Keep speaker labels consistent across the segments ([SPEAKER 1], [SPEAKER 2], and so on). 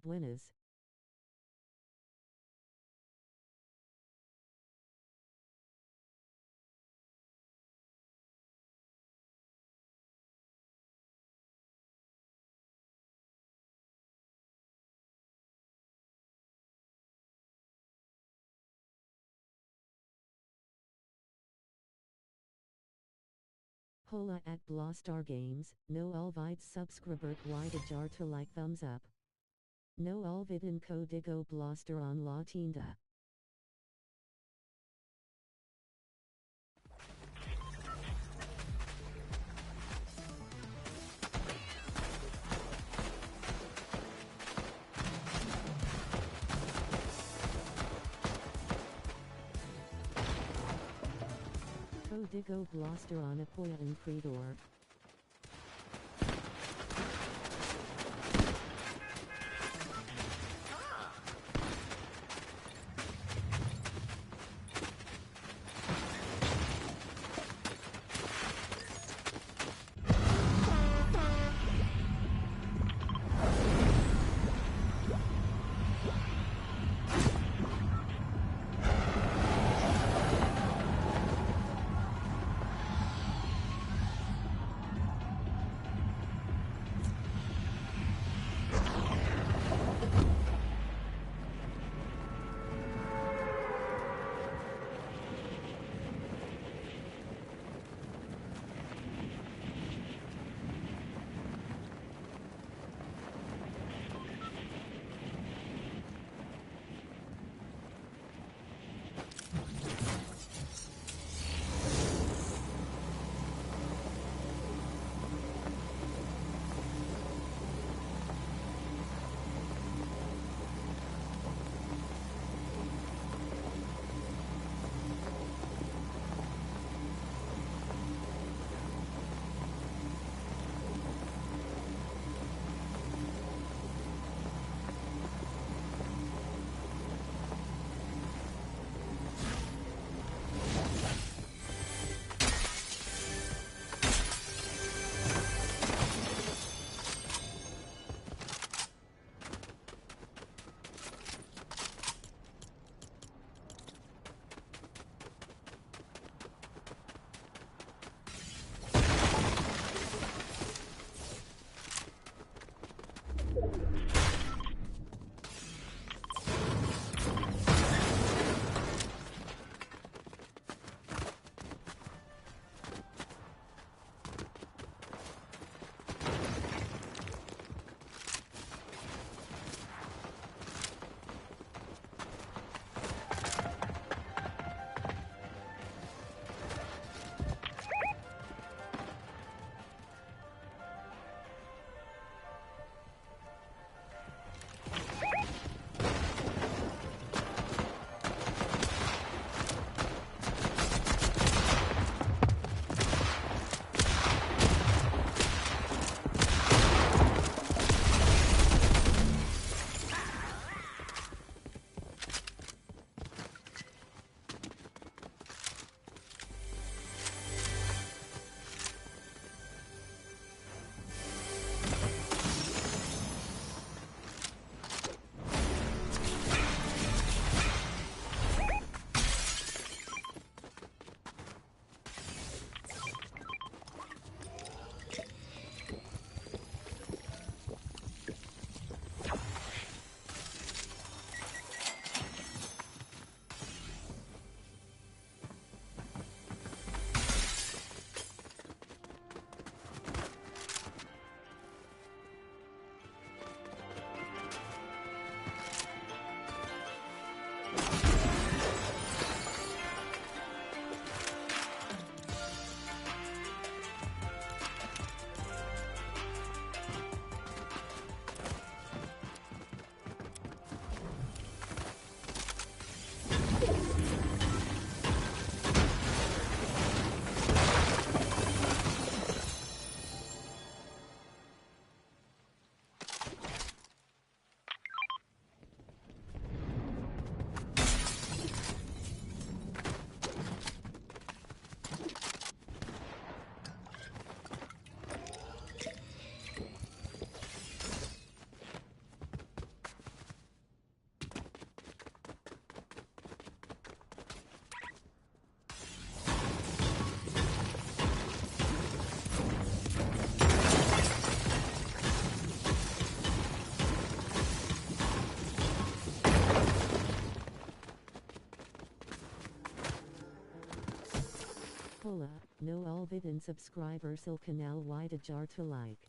[SPEAKER 1] Buenas. Hola at blostar games, no olvides subscribert y dejar to like thumbs up. No olviden código blostar en la tienda. Código blostar en apoya en creador. Hola, no olviden suscribirse al canal y dejar tu like.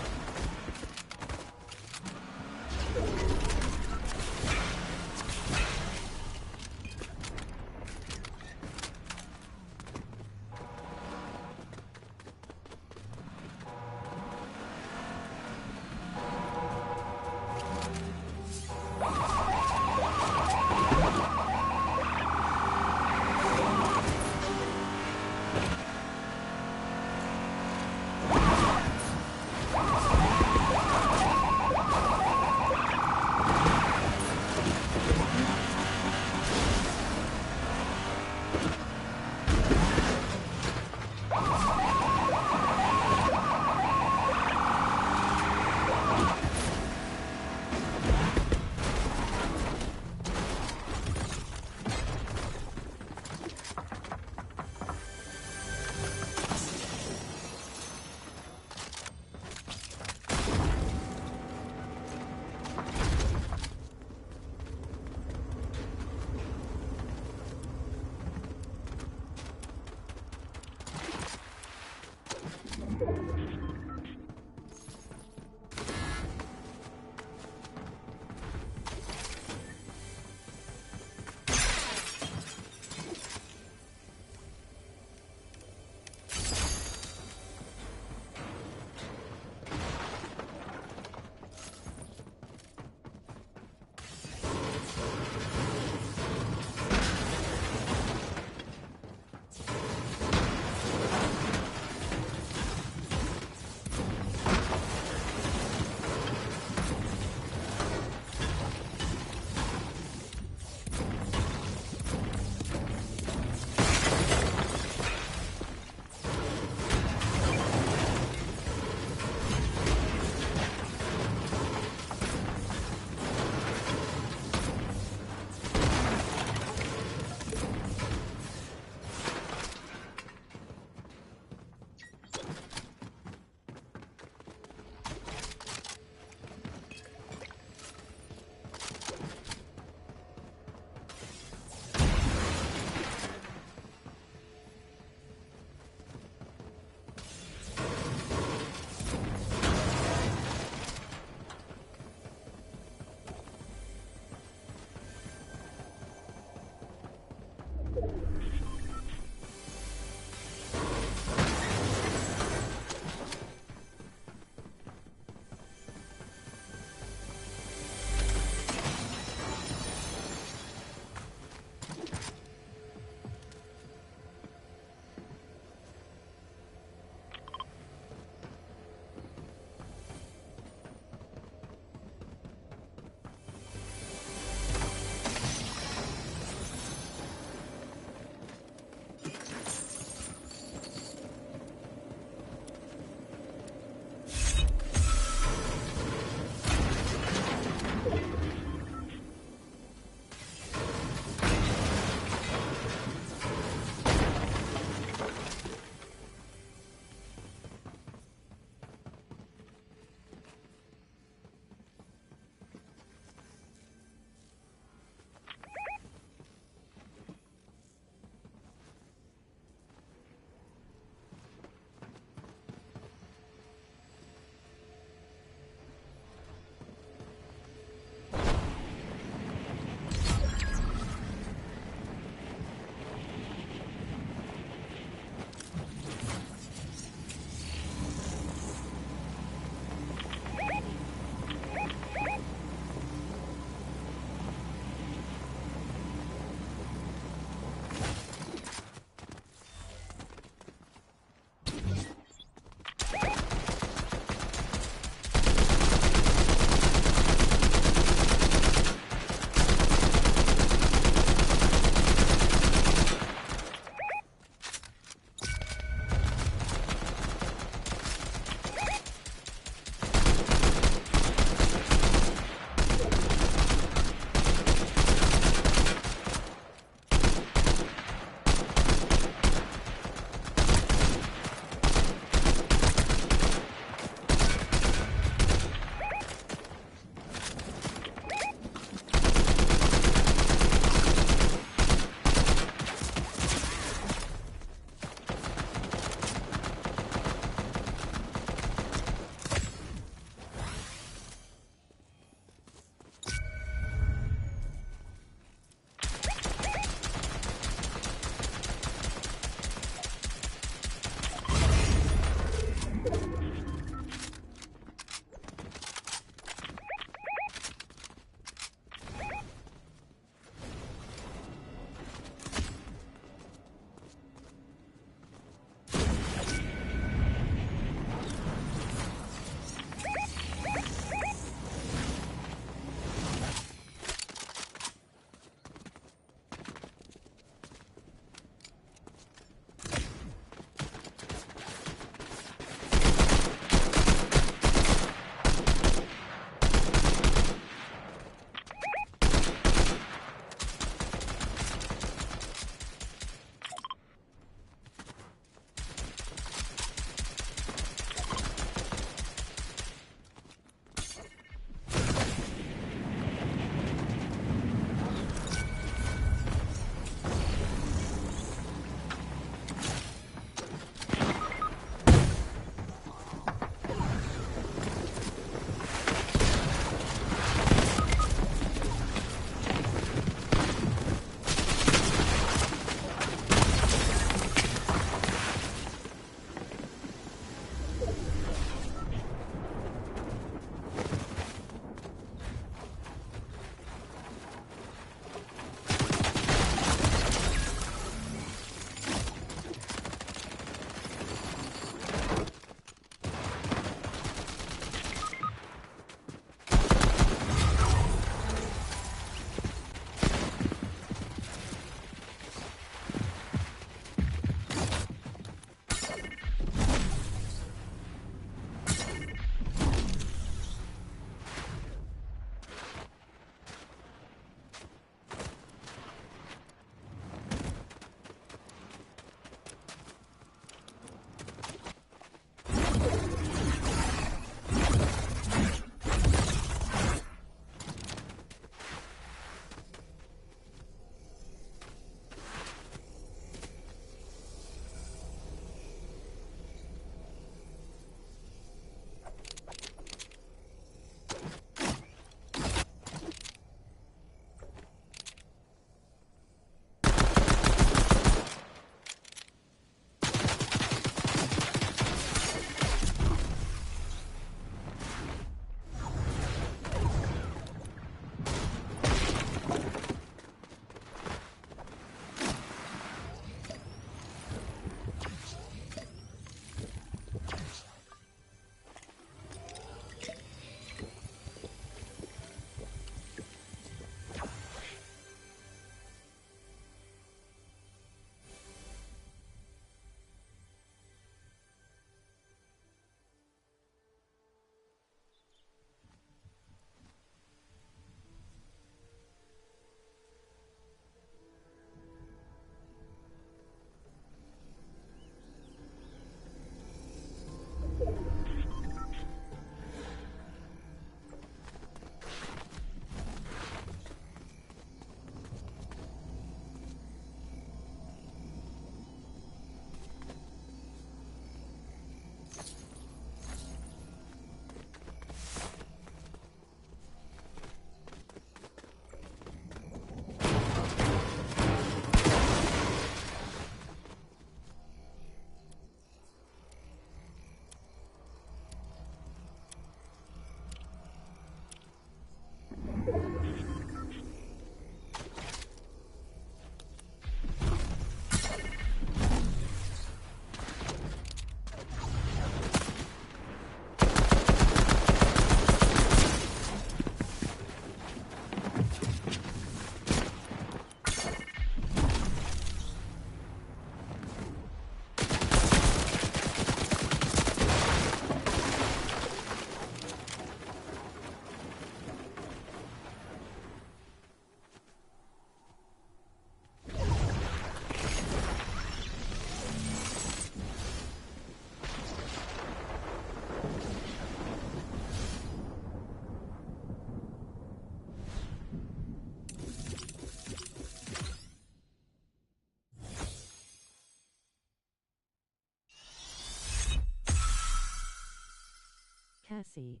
[SPEAKER 1] Cassie.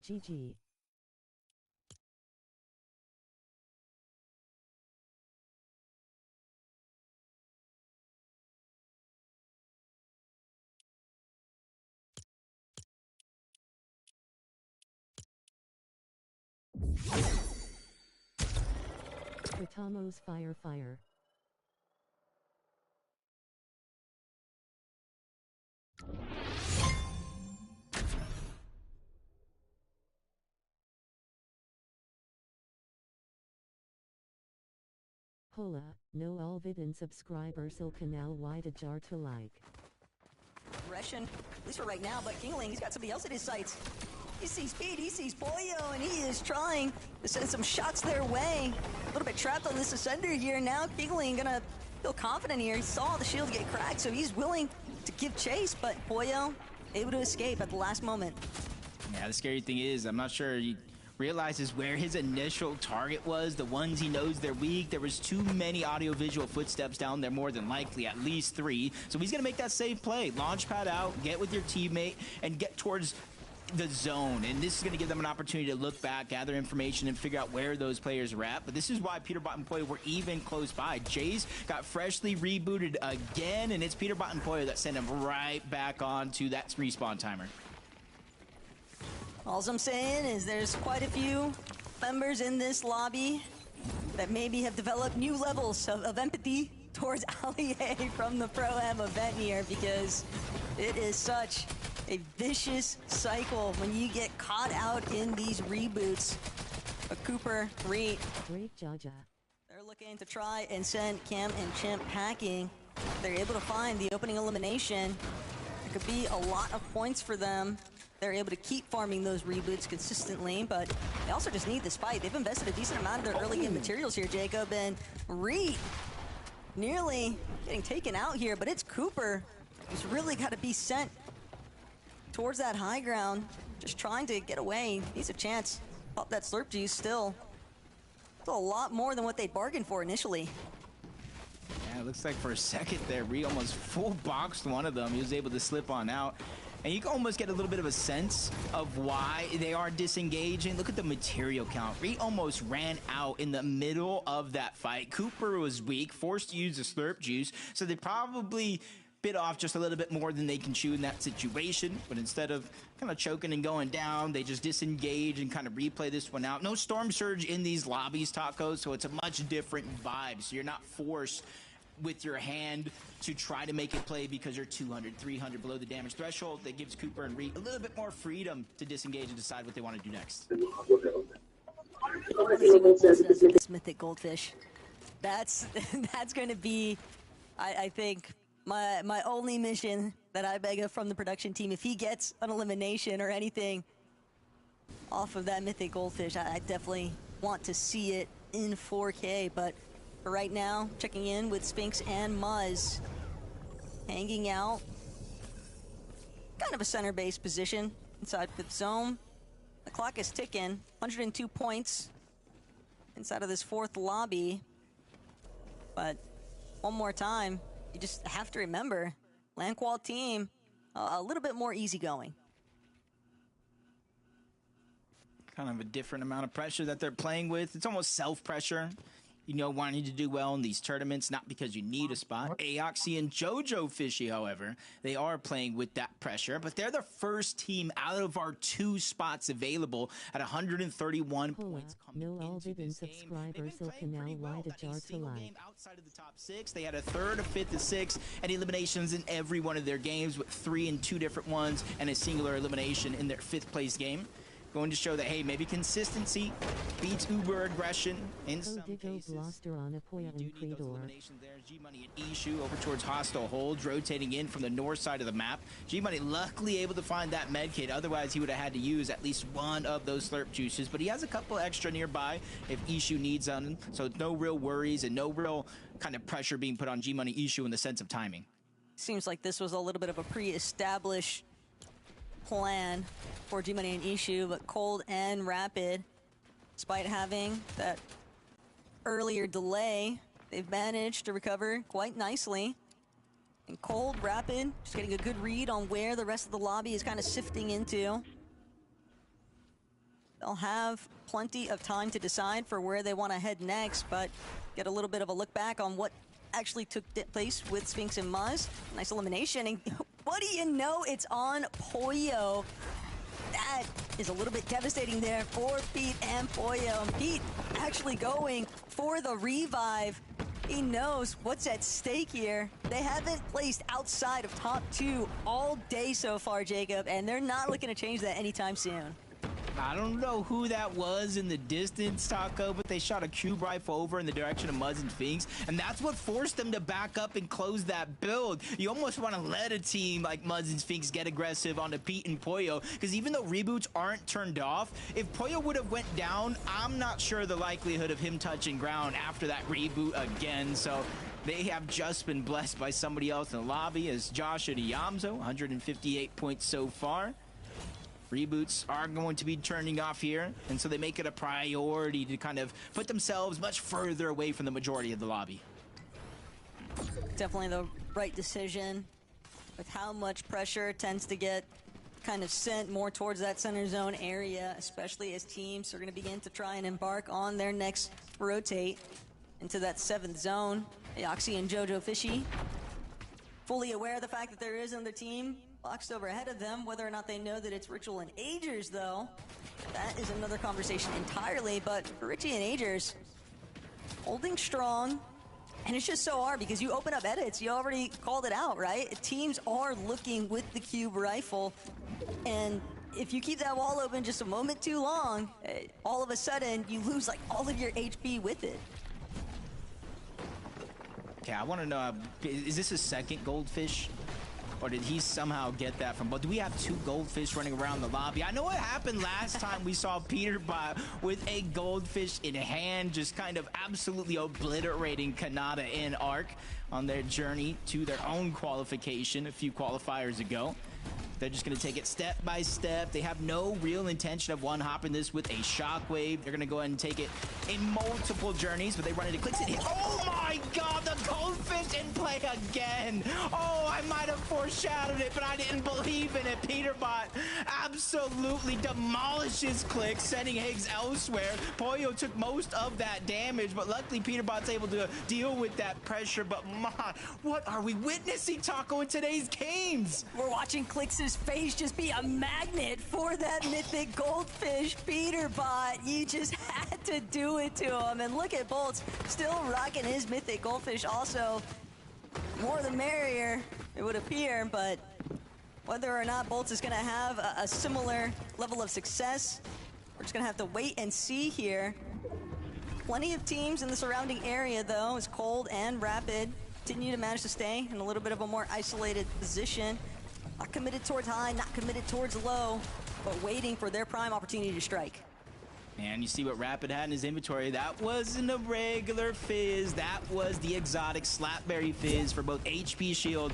[SPEAKER 1] GG. Katamo's fire. Hola, no olvid and subscribers il canal wide jar to like.
[SPEAKER 2] Aggression, at least for right now, but Kingling, he's got somebody else in his sights. He sees Speed, he sees Pollo, and he is trying to send some shots their way. A little bit trapped on this Ascender here. Now Kingling gonna feel confident here. He saw the shield get cracked, so he's willing to give chase, but Pollo able to escape at the last moment.
[SPEAKER 3] Yeah, the scary thing is, I'm not sure he realizes where his initial target was, the ones he knows they're weak. There was too many audio-visual footsteps down there, more than likely, at least 3. So he's going to make that safe play. Launch pad out, get with your teammate, and get towards the zone. And this is going to give them an opportunity to look back, gather information, and figure out where those players are at. But this is why Peterbot and Pollo were even close by. Jace got freshly rebooted again, and it's Peterbot and Pollo that sent him right back on to that respawn timer.
[SPEAKER 2] All I'm saying is there's quite a few members in this lobby that maybe have developed new levels of empathy towards Allier from the Pro-Am event here, because it is such a vicious cycle when you get caught out in these reboots. But Cooper, Reed,
[SPEAKER 1] Great Jaja.
[SPEAKER 2] they're looking to try and send Cam and Chimp packing. They're able to find the opening elimination. It could be a lot of points for them. They're able to keep farming those reboots consistently, but they also just need this fight. They've invested a decent amount of their early game materials here, Jacob, and Reed nearly getting taken out here, but it's Cooper who's really got to be sent towards that high ground, just trying to get away. Needs a chance. Pop that slurp juice still. It's a lot more than what they bargained for initially.
[SPEAKER 3] Yeah, it looks like for a second there, Reed almost full boxed one of them. He was able to slip on out. And you can almost get a little bit of a sense of why they are disengaging. Look at the material count. Reed almost ran out in the middle of that fight. Cooper was weak, forced to use the slurp juice, so they probably bit off just a little bit more than they can chew in that situation. But instead of kind of choking and going down, they just disengage and kind of replay this one out. No Storm Surge in these lobbies, Taco, so it's a much different vibe. So you're not forced with your hand to try to make it play because you're 200, 300 below the damage threshold. That gives Cooper and Reed a little bit more freedom to disengage and decide what they want to do next.
[SPEAKER 2] This mythic goldfish. That's going to be, I think, my only mission that I beg of from the production team. If he gets an elimination or anything off of that mythic goldfish, I definitely want to see it in 4K, but for right now, checking in with Spinks and Muzz. Hanging out. Kind of a center-based position inside fifth zone. The clock is ticking. 102 points inside of this fourth lobby. But one more time, you just have to remember, Landqual team, a little bit more easygoing.
[SPEAKER 3] Kind of a different amount of pressure that they're playing with. It's almost self-pressure. You know, wanting to do well in these tournaments, not because you need a spot. Aoxy and Jojo Fishy, however, they are playing with that pressure, but they're the first team out of our 2 spots available at 131 points coming into this game. They've been playing pretty well. That a single game outside of the top 6. They had a 3rd, a 5th, a 6th, and eliminations in every one of their games, with 3 in 2 different ones, and a singular elimination in their 5th place game. Going to show that, hey, maybe consistency beats uber aggression in some cases.
[SPEAKER 1] Blostar on
[SPEAKER 3] You do need those eliminations there. G-Money and Ishu over towards hostile holds, rotating in from the north side of the map. G-Money luckily able to find that med kit. Otherwise, he would have had to use at least one of those slurp juices. But he has a couple extra nearby if Ishu needs them. So no real worries and no real kind of pressure being put on G-Money Ishu in the sense of timing.
[SPEAKER 2] Seems like this was a little bit of a pre-established plan for G-Money and Ishu, but Cold and Rapid, despite having that earlier delay, they've managed to recover quite nicely. And Cold, Rapid, just getting a good read on where the rest of the lobby is kind of sifting into. they'll have plenty of time to decide for where they want to head next, but get a little bit of a look back on what actually took place with Sphinx and Muzz. Nice elimination, and what do you know? It's on Pollo. That is a little bit devastating there for Pete and Pollo. And Pete actually going for the revive. He knows what's at stake here. They haven't placed outside of top 2 all day so far, Jacob, and they're not looking to change that anytime soon.
[SPEAKER 3] I don't know who that was in the distance, Taco, but they shot a cube rifle over in the direction of Muzz and Sphinx, and that's what forced them to back up and close that build. You almost want to let a team like Muzz and Sphinx get aggressive onto Pete and Pollo, because even though reboots aren't turned off, if Pollo would have went down, I'm not sure the likelihood of him touching ground after that reboot again. So they have just been blessed by somebody else in the lobby, as Josh and Yamzo, 158 points so far. Reboots are going to be turning off here, and so they make it a priority to kind of put themselves much further away from the majority of the lobby.
[SPEAKER 2] Definitely the right decision, with how much pressure tends to get kind of sent more towards that center zone area, especially as teams are going to begin to try and embark on their next rotate into that 7th zone. Aoxy and Jojo Fishy fully aware of the fact that there is another team boxed over ahead of them. Whether or not they know that it's Ritual and Agers, though, that is another conversation entirely. But for Richie and Agers, holding strong, and it's just so hard because you open up edits, you already called it out, right? Teams are looking with the cube rifle, and if you keep that wall open just a moment too long, all of a sudden you lose like all of your HP with it.
[SPEAKER 3] Okay, I want to know, is this a second goldfish? Or did he somehow get that from both? Do we have 2 goldfish running around the lobby? I know what happened last time we saw Peterbot with a goldfish in hand, just kind of absolutely obliterating Kanata and Arc on their journey to their own qualification a few qualifiers ago. They're just going to take it step by step. They have no real intention of one-hopping this with a shockwave. They're going to go ahead and take it in multiple journeys, but they run into clicks and hit. Oh my god, the goldfish in play again. Oh, I might have foreshadowed it, but I didn't believe in it. Peterbot absolutely demolishes clicks, sending Higgs elsewhere. Pollo took most of that damage, but luckily Peterbot's able to deal with that pressure. But my, what are we witnessing, Taco, in today's games?
[SPEAKER 2] We're watching Clicks' face just be a magnet for that mythic goldfish. Peterbot, you just had to do it to him. And look at Bolts, still rocking his mythic goldfish also. More the merrier, it would appear, but whether or not Bolts is going to have a similar level of success, we're just going to have to wait and see here. Plenty of teams in the surrounding area, though, as Cold and Rapid continue to manage to stay in a little bit of a more isolated position. Not committed towards high, not committed towards low, but waiting for their prime opportunity to strike.
[SPEAKER 3] And you see what Rapid had in his inventory. That wasn't a regular fizz. That was the exotic Slapberry fizz for both HP shield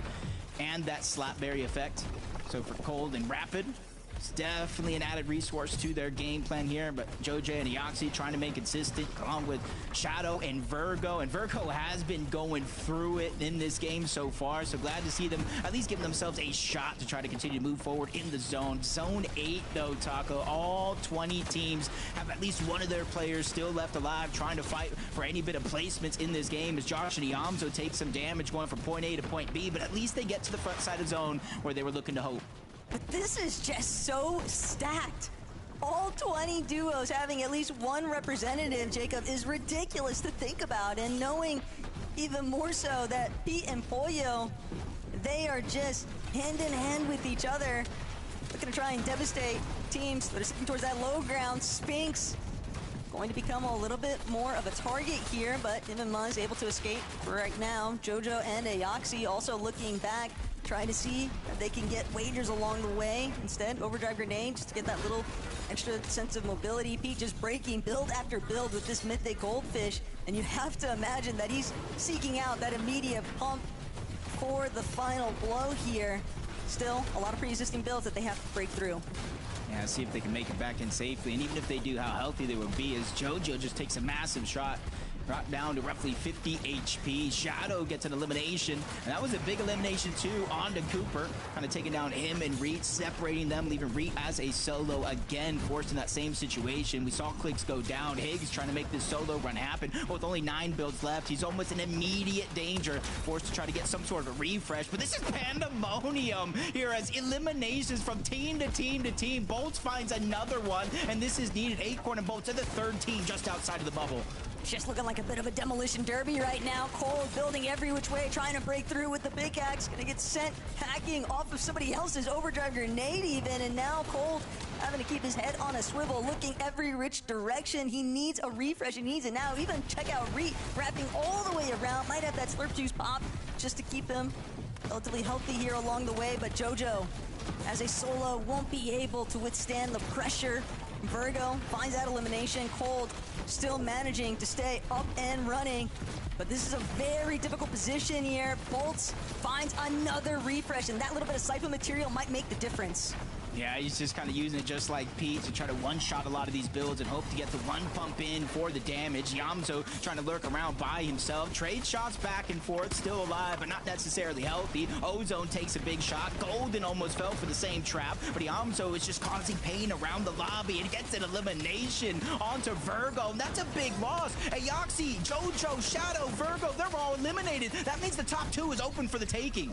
[SPEAKER 3] and that Slapberry effect. So for Cold and Rapid, it's definitely an added resource to their game plan here, but Jojo and Eoxy trying to make consistent along with Shadow and Virgo, and Virgo has been going through it in this game so far, so glad to see them at least giving themselves a shot to try to continue to move forward in the zone. Zone 8 though, Taco, all 20 teams have at least one of their players still left alive trying to fight for any bit of placements in this game as Josh and Iamzo take some damage going from point A to point B, but at least they get to the front side of zone where they were looking to hope.
[SPEAKER 2] But this is just so stacked. All 20 duos having at least one representative, Jacob, is ridiculous to think about. And knowing even more so that Pete and Pollo, they are just hand in hand with each other, looking to try and devastate teams that are sitting towards that low ground. Sphinx going to become a little bit more of a target here, but even Muzz able to escape for right now. Jojo and Aoxy also looking back, trying to see if they can get wagers along the way. Instead, overdrive grenade just to get that little extra sense of mobility. Pete just breaking build after build with this mythic goldfish, and you have to imagine that he's seeking out that immediate pump for the final blow here. Still, a lot of pre-existing builds that they have to break through.
[SPEAKER 3] Yeah, see if they can make it back in safely, and even if they do, how healthy they would be as Jojo just takes a massive shot dropped down to roughly 50 HP. Shadow gets an elimination, and that was a big elimination too onto Cooper, kind of taking down him and Reet, separating them, leaving Reet as a solo again, forced in that same situation. We saw clicks go down. Higgs trying to make this solo run happen. With only 9 builds left, he's almost in immediate danger, forced to try to get some sort of a refresh. But this is pandemonium here as eliminations from team to team to team. Bolts finds another one, and this is needed. Acorn and Bolts are the third team just outside of the bubble.
[SPEAKER 2] Just looking like a bit of a demolition derby right now. Cole building every which way, trying to break through with the pickaxe. Gonna get sent hacking off of somebody else's overdrive grenade even. And now Cole having to keep his head on a swivel, looking every which direction. He needs a refresh. He needs it now. Even check out Reet wrapping all the way around. Might have that slurp juice pop just to keep him relatively healthy here along the way. But JoJo, as a solo, won't be able to withstand the pressure. Virgo finds that elimination. Cold still managing to stay up and running. But this is a very difficult position here. Bolts finds another refresh, and that little bit of siphon material might make the difference.
[SPEAKER 3] Yeah, he's just kind of using it just like Pete to try to one-shot a lot of these builds and hope to get the one pump in for the damage. Yamzo trying to lurk around by himself. Trade shots back and forth, still alive, but not necessarily healthy. Ozone takes a big shot. Golden almost fell for the same trap, but Yamzo is just causing pain around the lobby and gets an elimination onto Virgo. And that's a big loss. Aoxy, JoJo, Shadow, Virgo, they're all eliminated. That means the top 2 is open for the taking.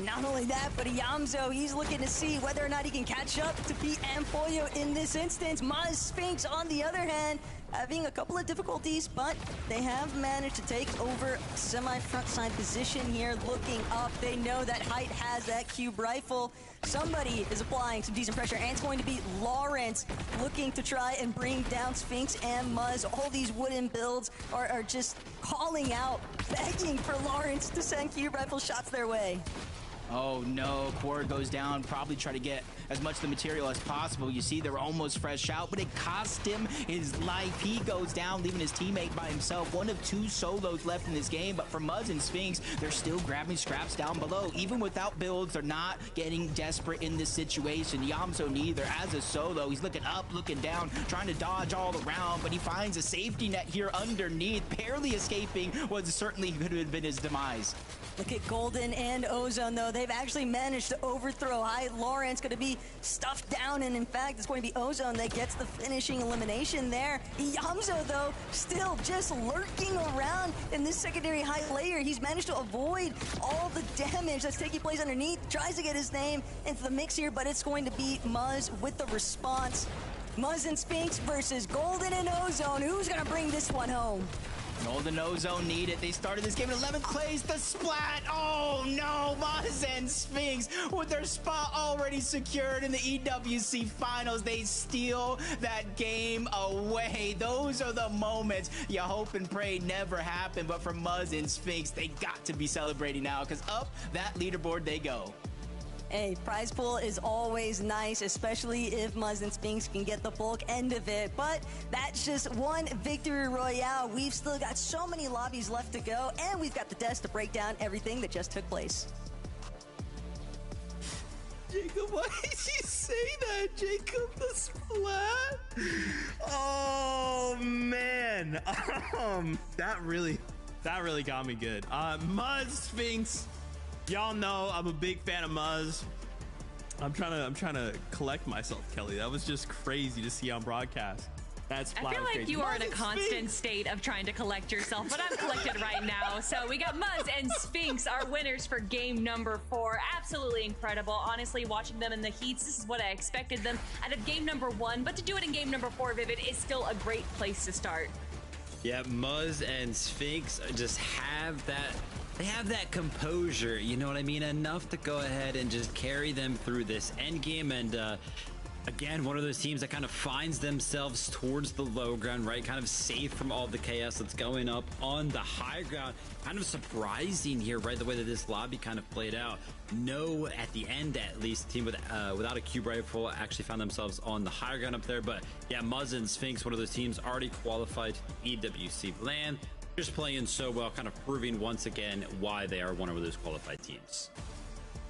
[SPEAKER 2] Not only that, but Yamzo, he's looking to see whether or not he can catch up to Pete and Pollo in this instance. Maz Sphinx, on the other hand, having a couple of difficulties, but they have managed to take over semi-front side position here. Looking up, they know that Height has that cube rifle. Somebody is applying some decent pressure, and it's going to be Lawrence looking to try and bring down Sphinx and Muzz. All these wooden builds are just calling out, begging for Lawrence to send cube rifle shots their way.
[SPEAKER 3] Oh no, Quord goes down, probably try to get as much of the material as possible. You see they're almost fresh out, but it cost him his life. He goes down, leaving his teammate by himself. One of 2 solos left in this game, but for Muzz and Sphinx, they're still grabbing scraps down below. Even without builds, they're not getting desperate in this situation. Yamzo neither. As a solo, he's looking up, looking down, trying to dodge all around, but he finds a safety net here underneath. Barely escaping was certainly could have been his demise.
[SPEAKER 2] Look at Golden and Ozone, though. They've actually managed to overthrow Height. Lawrence going to be stuffed down, and in fact, it's going to be Ozone that gets the finishing elimination there. Yamzo, though, still just lurking around in this secondary Height layer. He's managed to avoid all the damage that's taking place underneath. Tries to get his name into the mix here, but it's going to be Muzz with the response. Muzz and Sphinx versus Golden and Ozone. Who's going to bring this one home?
[SPEAKER 3] Golden Ozone need it. They started this game in 11th place. The splat. Oh no, Muzz and Sphinx with their spot already secured in the EWC finals. They steal that game away. Those are the moments you hope and pray never happen. But for Muzz and Sphinx, they got to be celebrating now because up that leaderboard they go.
[SPEAKER 2] Hey, prize pool is always nice, especially if Muzz and Sphinx can get the bulk end of it. But that's just one victory royale. We've still got so many lobbies left to go, and we've got the desk to break down everything that just took place.
[SPEAKER 4] Jacob, why did you say that, Jacob? The splat? Oh, man. That really got me good. Muzz, Sphinx. Y'all know I'm a big fan of Muzz. I'm trying to collect myself, Kelly. That was just crazy to see on broadcast. That's
[SPEAKER 5] I feel like
[SPEAKER 4] crazy.
[SPEAKER 5] you are in a
[SPEAKER 4] Muzz and
[SPEAKER 5] constant
[SPEAKER 4] Sphinx.
[SPEAKER 5] state of trying to collect yourself, but I'm collected right now. So we got Muzz and Sphinx, our winners for game number 4. Absolutely incredible. Honestly, watching them in the heats, this is what I expected them out of game number 1. But to do it in game number 4, Vivid, is still a great place to start.
[SPEAKER 6] Yeah, Muzz and Sphinx just have that. They have that composure, you know what I mean? Enough to go ahead and just carry them through this end game. And again, one of those teams that kind of finds themselves towards the low ground, right? Kind of safe from all the chaos that's going up on the high ground. Kind of surprising here, right? The way that this lobby kind of played out. No, at the end at least, team without a cube rifle actually found themselves on the high ground up there. But yeah, Muzz and Sphinx, one of those teams already qualified to EWC LAN. Just playing so well, kind of proving once again why they are one of those qualified teams.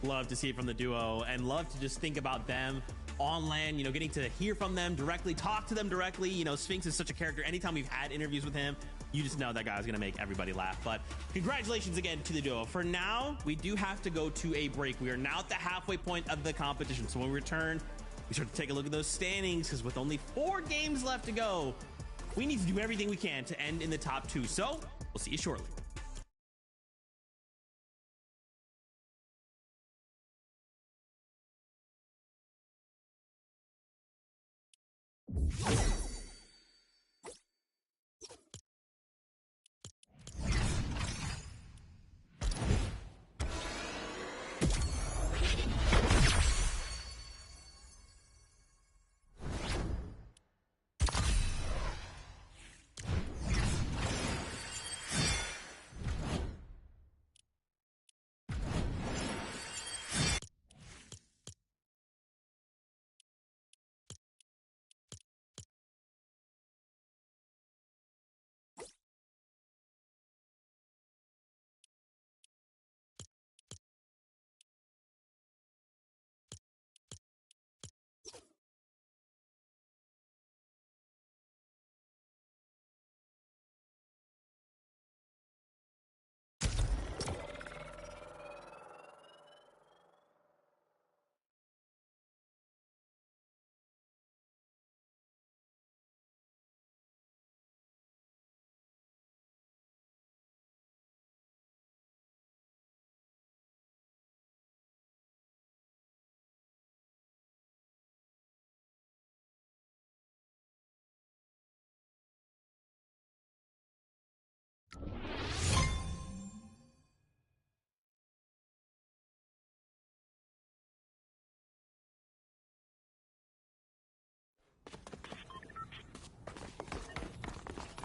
[SPEAKER 4] Love to see it from the duo, and love to just think about them on LAN, you know, getting to hear from them directly, talk to them directly. You know, Sphinx is such a character. Anytime we've had interviews with him, you just know that guy's gonna make everybody laugh. But congratulations again to the duo. For now, we do have to go to a break. We are now at the halfway point of the competition. So when we return, we start to take a look at those standings, because with only 4 games left to go, we need to do everything we can to end in the top 2. So we'll see you shortly.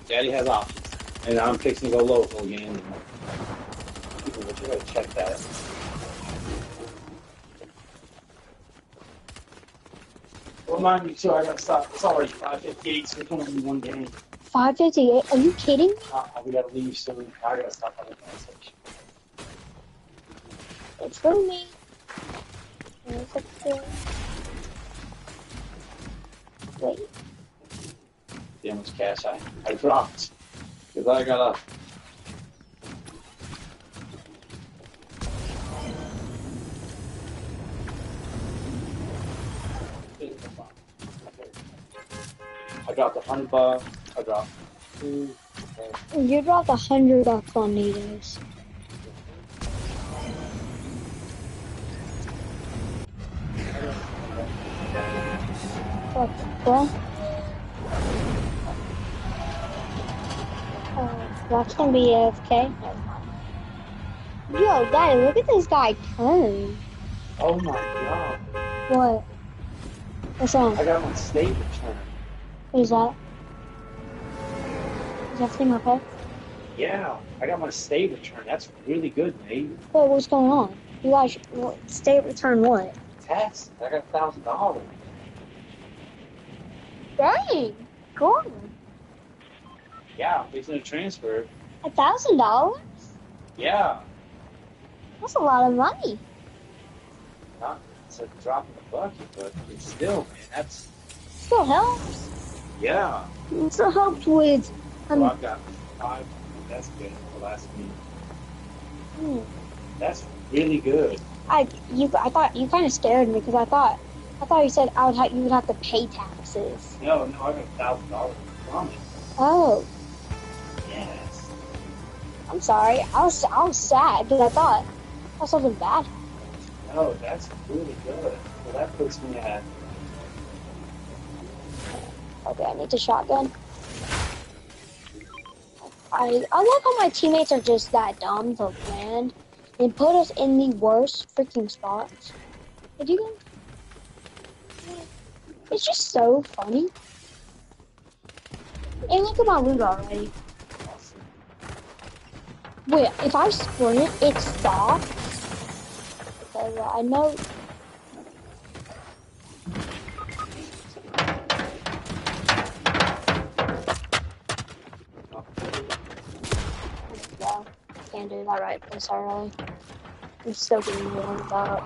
[SPEAKER 7] Daddy has options. And I'm fixing to go local again. People, but you gotta check that. Remind me too, I gotta stop. It's already 5:58, so we can only do one game.
[SPEAKER 8] 5:58? Are you kidding me?
[SPEAKER 7] We gotta leave soon. I gotta stop at the gas station.
[SPEAKER 8] It's for me. Wait.
[SPEAKER 7] See how much cash I dropped. Because I got up. I dropped $100. I dropped $2.
[SPEAKER 8] You dropped $100 on Nados. What the fuck? That's gonna be AFK. Yo, Daddy, look at this guy turn.
[SPEAKER 7] Oh my god.
[SPEAKER 8] What? What's wrong?
[SPEAKER 7] I got my state return.
[SPEAKER 8] What is that? Is everything okay?
[SPEAKER 7] Yeah, I got my state return. That's really good, mate.
[SPEAKER 8] What? What's going on? You guys, state return what?
[SPEAKER 7] Tax. I got $1,000.
[SPEAKER 8] Dang, good.
[SPEAKER 7] Yeah, fixing to transfer.
[SPEAKER 8] $1,000?
[SPEAKER 7] Yeah.
[SPEAKER 8] That's a lot of money.
[SPEAKER 7] Not it's a drop in the bucket, but it's still, man, that's
[SPEAKER 8] Still helps.
[SPEAKER 7] yeah.
[SPEAKER 8] It still helps with.
[SPEAKER 7] Well, I've got 5. That's good for last week. That's really good.
[SPEAKER 8] I thought you kind of scared me because I thought you said you would have to pay taxes.
[SPEAKER 7] No, I got $1,000 from it.
[SPEAKER 8] Oh,
[SPEAKER 7] Yes.
[SPEAKER 8] I'm sorry. I was sad because I thought something bad.
[SPEAKER 7] No, that's really good. Well, that puts me at.
[SPEAKER 8] Okay, I need a shotgun. I love how my teammates are just that dumb to land and put us in the worst freaking spots. Did you guys? It's just so funny. And look at my loot already. Wait, if I sprint, it stops. Because I know. Yeah, can't do that right this early. I'm still getting warmed up.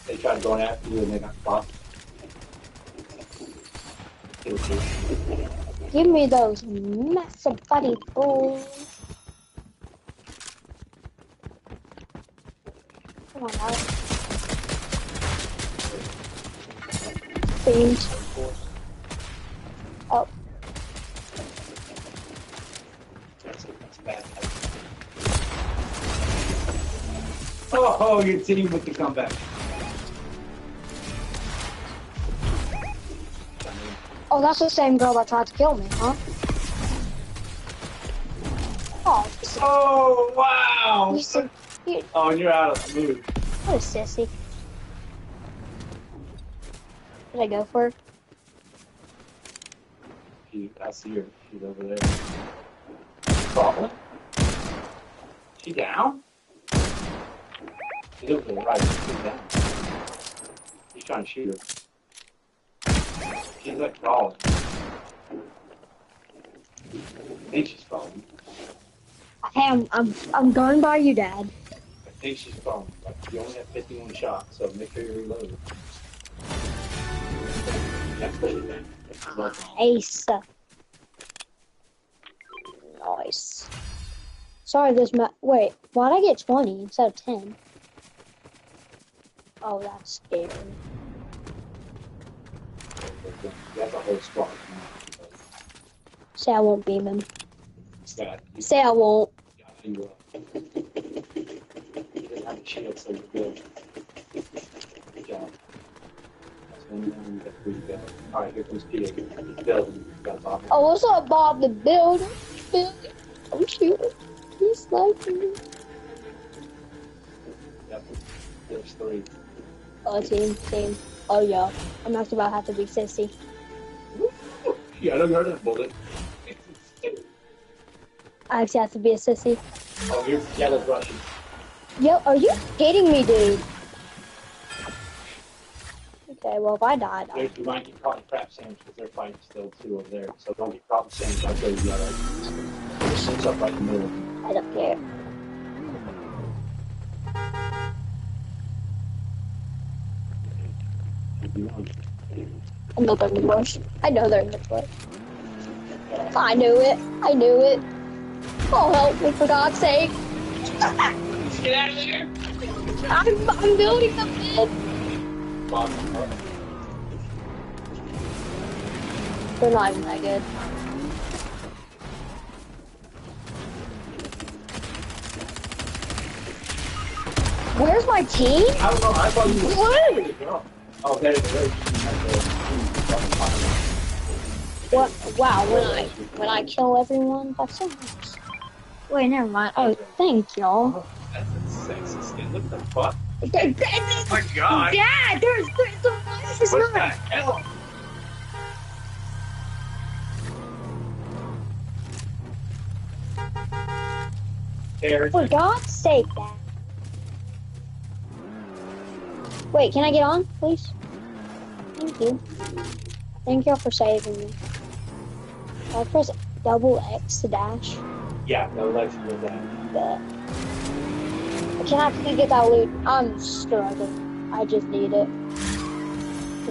[SPEAKER 7] They tried going after you and they got caught.
[SPEAKER 8] Give me those massive buddy balls. Come on now. Beams. Oh.
[SPEAKER 7] That's bad. Oh, your team with the comeback.
[SPEAKER 8] Oh, that's the same girl that tried to kill me, huh? Oh,
[SPEAKER 7] Oh, wow.
[SPEAKER 8] you said,
[SPEAKER 7] Oh, and you're out of the mood.
[SPEAKER 8] what a sissy. Did I go for her?
[SPEAKER 7] I see her. She's over there. Problem? She down? She's over to the right. She's down. He's trying to shoot her. She's like crawling. I think she's crawling.
[SPEAKER 8] Hey, I'm going by you, Dad.
[SPEAKER 7] I think she's crawling. Like, you only have 51 shots, so make sure you reload. That's what you think.
[SPEAKER 8] Nice. Nice. Sorry, wait, why'd I get 20 instead of 10? Oh, that's scary.
[SPEAKER 7] That's a whole squad.
[SPEAKER 8] Say I won't beam him.
[SPEAKER 7] Yeah,
[SPEAKER 8] Say I won't.
[SPEAKER 7] you will. He doesn't have a shield, so you're good. Good job. That's one down, you got 3 to go. Alright, here comes Peter. He's building. You got Bob.
[SPEAKER 8] Oh, what's up, Bob the Builder? I'm shooting. He's sniping me.
[SPEAKER 7] Yep. There's 3.
[SPEAKER 8] Oh, team. Oh, yeah. I'm actually about to have to be sissy.
[SPEAKER 7] Yeah, I don't heard that bullet.
[SPEAKER 8] I actually have to be a sissy.
[SPEAKER 7] Oh, you're yellow's Russian.
[SPEAKER 8] Yo, are you kidding me, dude? Okay, well, if I died,
[SPEAKER 7] You might get caught in crap sandwich because they're fighting still 2 over there. So don't get caught in sandwich. I'll go yellow. Just sits up right in the middle.
[SPEAKER 8] I don't care. I know they're in the bush. I know they're in the bush. I knew it. Oh, help me, for God's sake.
[SPEAKER 7] Get out of there!
[SPEAKER 8] I'm building them in. They're not even that good. Where's my team?
[SPEAKER 7] I don't know. I thought you were.
[SPEAKER 8] Where?
[SPEAKER 7] Oh, there it is.
[SPEAKER 8] What? Wow, when I kill everyone, that's so nice. Wait, never mind. Oh, thank y'all.
[SPEAKER 7] Oh, that's a sexy skin. Look at the fuck.
[SPEAKER 8] Oh
[SPEAKER 7] my God.
[SPEAKER 8] Yeah, there's it's
[SPEAKER 7] What the
[SPEAKER 8] not.
[SPEAKER 7] hell? There.
[SPEAKER 8] For God's sake, Dad. Wait, can I get on, please? Thank you. Thank y'all for saving me. I press double X to dash.
[SPEAKER 7] Yeah, no legs for that.
[SPEAKER 8] But can I please get that loot? I'm struggling. I just need it.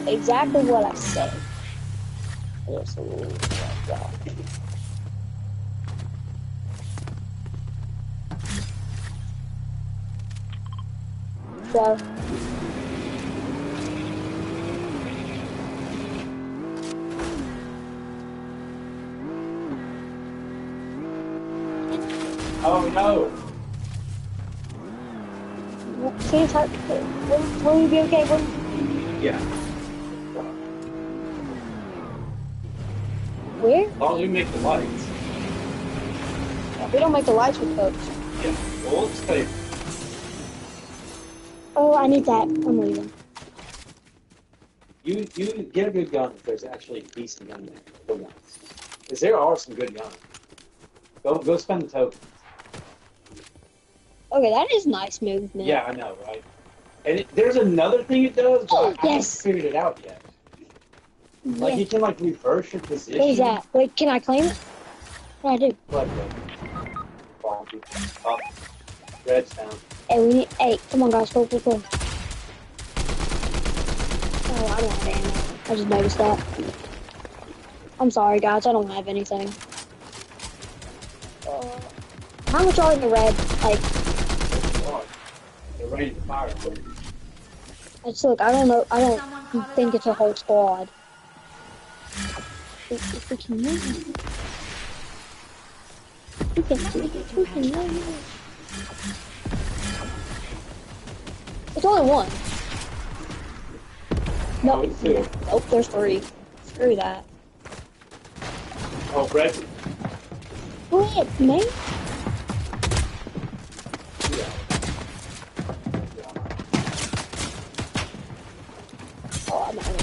[SPEAKER 8] Exactly what I said. There's a loot like that. So.
[SPEAKER 7] Oh no!
[SPEAKER 8] Can you talk? Will you be okay?
[SPEAKER 7] Yeah.
[SPEAKER 8] Where?
[SPEAKER 7] Oh, we make the lights.
[SPEAKER 8] We don't make the lights with coach.
[SPEAKER 7] Yeah. Well, we'll just play.
[SPEAKER 8] Oh, I need that. I'm leaving.
[SPEAKER 7] You get a good gun if there's actually a decent gun there. Good guns. Because there are some good guns. Go spend the token.
[SPEAKER 8] Okay, that is nice movement.
[SPEAKER 7] Yeah, I know, right? And there's another thing it does, but I haven't
[SPEAKER 8] yes.
[SPEAKER 7] figured it out yet. Like, you can, like, reverse your position.
[SPEAKER 8] What is that? Wait, can I claim it? Yeah, I do.
[SPEAKER 7] What? Up. Red's down.
[SPEAKER 8] Hey, come on, guys, go. Oh, I don't have ammo. I just noticed that. I'm sorry, guys. I don't have anything. How much are the red? Like,
[SPEAKER 7] They're ready to fire.
[SPEAKER 8] let's look. I don't know. I don't think it's a whole squad. Freaking move. It's only one. No,
[SPEAKER 7] it's two.
[SPEAKER 8] Nope, there's three. Screw that.
[SPEAKER 7] Oh, red.
[SPEAKER 8] Red, man. Oh, I'm not gonna.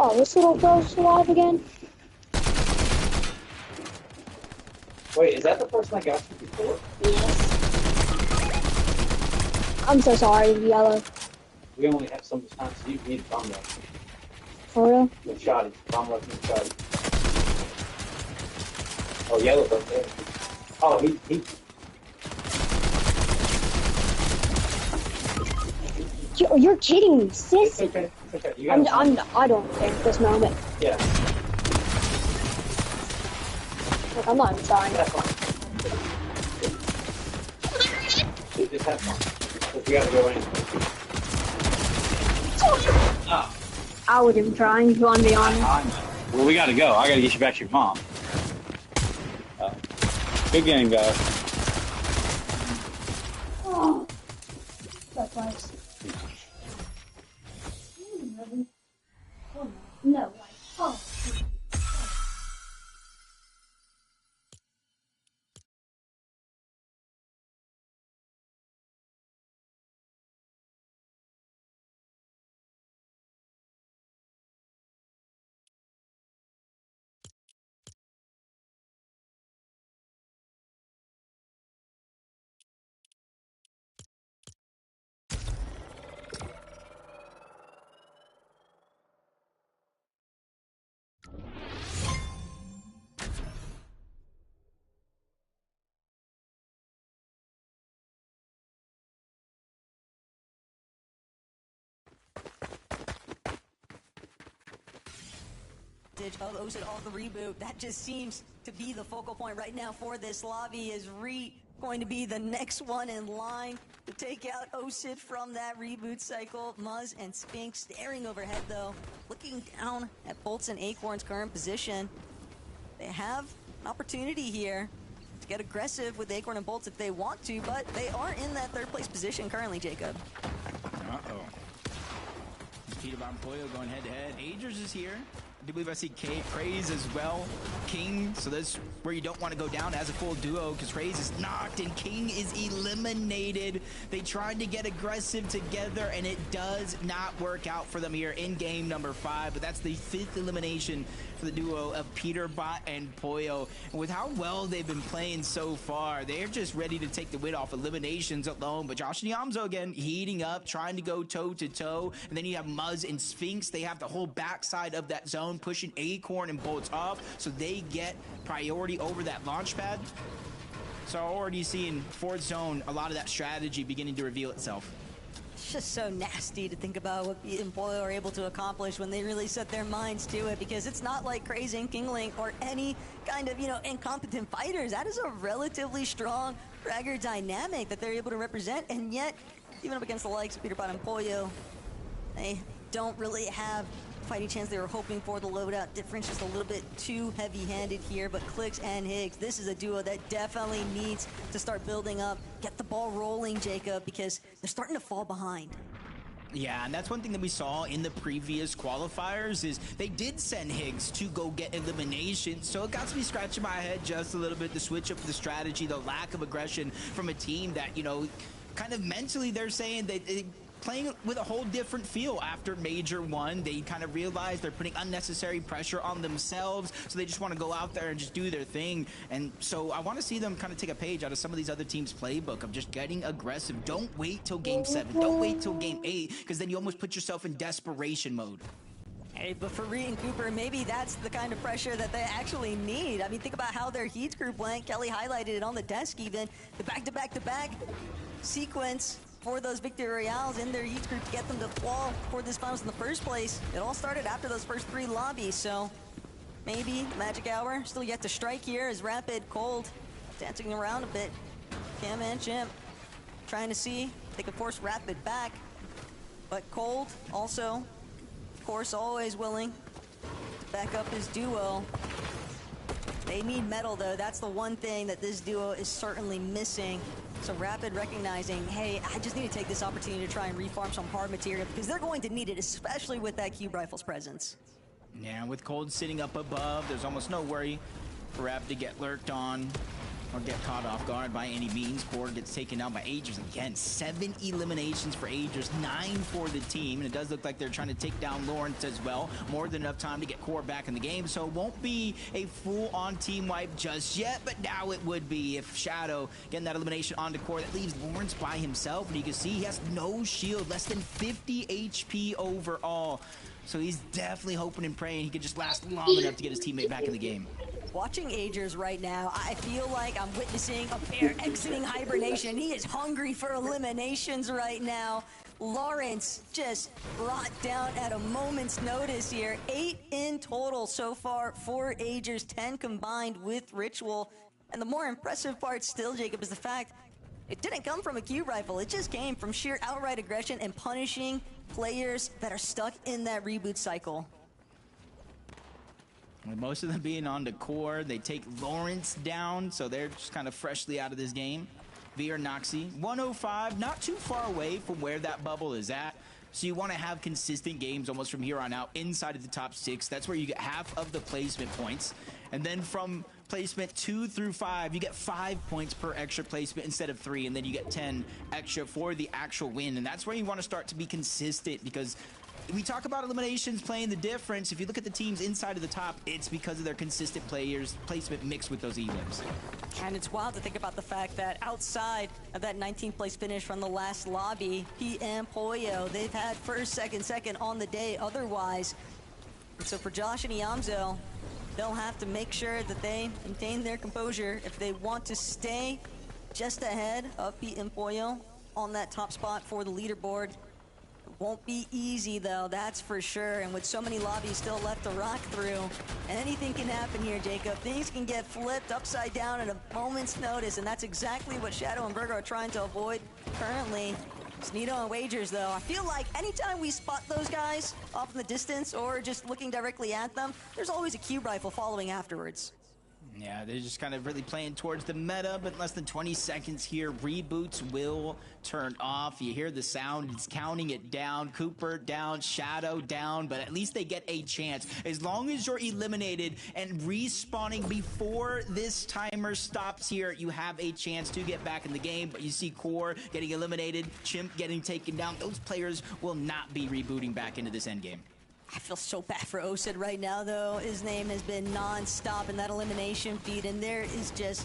[SPEAKER 8] Oh, this little girl's alive again?
[SPEAKER 7] Wait, is that the person I got you before?
[SPEAKER 8] Yes. I'm so sorry, Yellow.
[SPEAKER 7] We only have so much time, so you need a bomb rush.
[SPEAKER 8] For real?
[SPEAKER 7] No shotty. Bomb rush, no shotty. Oh, Yellow's up there. Oh, he.
[SPEAKER 8] You're kidding me, sis.
[SPEAKER 7] It's okay. It's okay. You got
[SPEAKER 8] I don't care at this moment.
[SPEAKER 7] Yeah.
[SPEAKER 8] Look, I'm not even trying.
[SPEAKER 7] Have fun. Just have fun. Because we gotta go in. Oh.
[SPEAKER 8] I wasn't even trying, if you want to be honest.
[SPEAKER 7] Well, we gotta go. I gotta get you back to your mom. Good game, guys.
[SPEAKER 8] Oh. That's nice. No, like, oh.
[SPEAKER 2] Of OSID off the reboot. That just seems to be the focal point right now for this lobby. Is going to be the next one in line to take out OSID from that reboot cycle. Muzz and Sphinx staring overhead though, looking down at Bolts and Acorn's current position. They have an opportunity here to get aggressive with Acorn and Bolts if they want to, but they are in that third place position currently, Jacob.
[SPEAKER 3] Uh-oh. Peter Von Pollo going head to head. Agers is here. I do believe I see Craze as well. King, so that's where you don't want to go down as a full duo because Craze is knocked and King is eliminated. They tried to get aggressive together and it does not work out for them here in game number 5, but that's the 5th elimination for the duo of Peterbot and Pollo. And with how well they've been playing so far, they're just ready to take the win off eliminations alone. But Josh and Yamzo again heating up, trying to go toe to toe. And then you have Muzz and Sphinx. They have the whole backside of that zone, pushing Acorn and Bolts off so they get priority over that launch pad. So already seeing fourth zone, a lot of that strategy beginning to reveal itself.
[SPEAKER 2] It's just so nasty to think about what the Pollo are able to accomplish when they really set their minds to it, because it's not like Crazy and Kingling or any kind of, incompetent fighters. That is a relatively strong fragger dynamic that they're able to represent, and yet, even up against the likes of Peterbot and Pollo, they don't really have fighting chance they were hoping for. The loadout difference just a little bit too heavy-handed here, but Clicks and Higgs, this is a duo that definitely needs to start building up, get the ball rolling, Jacob, because they're starting to fall behind.
[SPEAKER 3] Yeah, and that's one thing that we saw in the previous qualifiers is they did send Higgs to go get elimination, so it got to be scratching my head just a little bit, the switch up the strategy, the lack of aggression from a team that, kind of mentally they're saying that playing with a whole different feel after Major 1. They kind of realize they're putting unnecessary pressure on themselves, so they just want to go out there and just do their thing. And so I want to see them kind of take a page out of some of these other teams' playbook of just getting aggressive. Don't wait till game 7. Don't wait till game 8, because then you almost put yourself in desperation mode.
[SPEAKER 2] Hey, but for Reed and Cooper, maybe that's the kind of pressure that they actually need. I mean, think about how their Heats group went. Kelly highlighted it on the desk even. The back-to-back-to-back sequence for those victory royales in their Heats group to get them to fall for this finals in the first place. It all started after those first 3 lobbies, so maybe Magic Hour still yet to strike here as Rapid, Cold dancing around a bit. Cam and Chimp trying to see if they can force Rapid back. But Cold also, of course, always willing to back up his duo. They need metal, though. That's the one thing that this duo is certainly missing. So Rapid recognizing, hey, I just need to take this opportunity to try and refarm some hard material because they're going to need it, especially with that Cube Rifle's presence.
[SPEAKER 3] Yeah, with Cold sitting up above, there's almost no worry for Rapid to get lurked on or get caught off guard by any means. Core gets taken down by Agers again. 7 eliminations for Agers, 9 for the team. And it does look like they're trying to take down Lawrence as well. More than enough time to get Core back in the game. So it won't be a full-on team wipe just yet, but now it would be if Shadow getting that elimination onto Core. That leaves Lawrence by himself. And you can see he has no shield, less than 50 HP overall. So he's definitely hoping and praying he could just last long enough to get his teammate back in the game.
[SPEAKER 2] Watching Agers right now, I feel like I'm witnessing a pair exiting hibernation. He is hungry for eliminations right now. Lawrence just brought down at a moment's notice here. 8 in total so far for Agers, 10 combined with Ritual. And the more impressive part still, Jacob, is the fact it didn't come from a Cube Rifle. It just came from sheer outright aggression and punishing players that are stuck in that reboot cycle.
[SPEAKER 3] With most of them being on the Core, they take Lawrence down, so they're just kind of freshly out of this game. Veer Noxie, 105, not too far away from where that bubble is at. So you want to have consistent games almost from here on out inside of the top 6. That's where you get half of the placement points. And then from placement 2 through 5, you get 5 points per extra placement instead of 3. And then you get 10 extra for the actual win. And that's where you want to start to be consistent, because we talk about eliminations playing the difference. If you look at the teams inside of the top, it's because of their consistent players placement mixed with those elims.
[SPEAKER 2] And it's wild to think about the fact that outside of that 19th place finish from the last lobby, Pete and Poyo, they've had first, second on the day otherwise. And so for Josh and Iamzo, they'll have to make sure that they maintain their composure if they want to stay just ahead of Pete and Poyo on that top spot for the leaderboard. Won't be easy, though, that's for sure. And with so many lobbies still left to rock through, anything can happen here, Jacob. Things can get flipped upside down at a moment's notice, and that's exactly what Shadow and Virgo are trying to avoid currently. Sneedo and Wagers, though, I feel like anytime we spot those guys off in the distance or just looking directly at them, there's always a Cube Rifle following afterwards.
[SPEAKER 3] Yeah, they're just kind of really playing towards the meta, but in less than 20 seconds here, reboots will turn off. You hear the sound, it's counting it down. Cooper down, Shadow down, but at least they get a chance. As long as you're eliminated and respawning before this timer stops here, you have a chance to get back in the game. But you see Core getting eliminated, Chimp getting taken down. Those players will not be rebooting back into this endgame.
[SPEAKER 2] I feel so bad for Osid right now, though. His name has been non-stop in that elimination feed, and there is just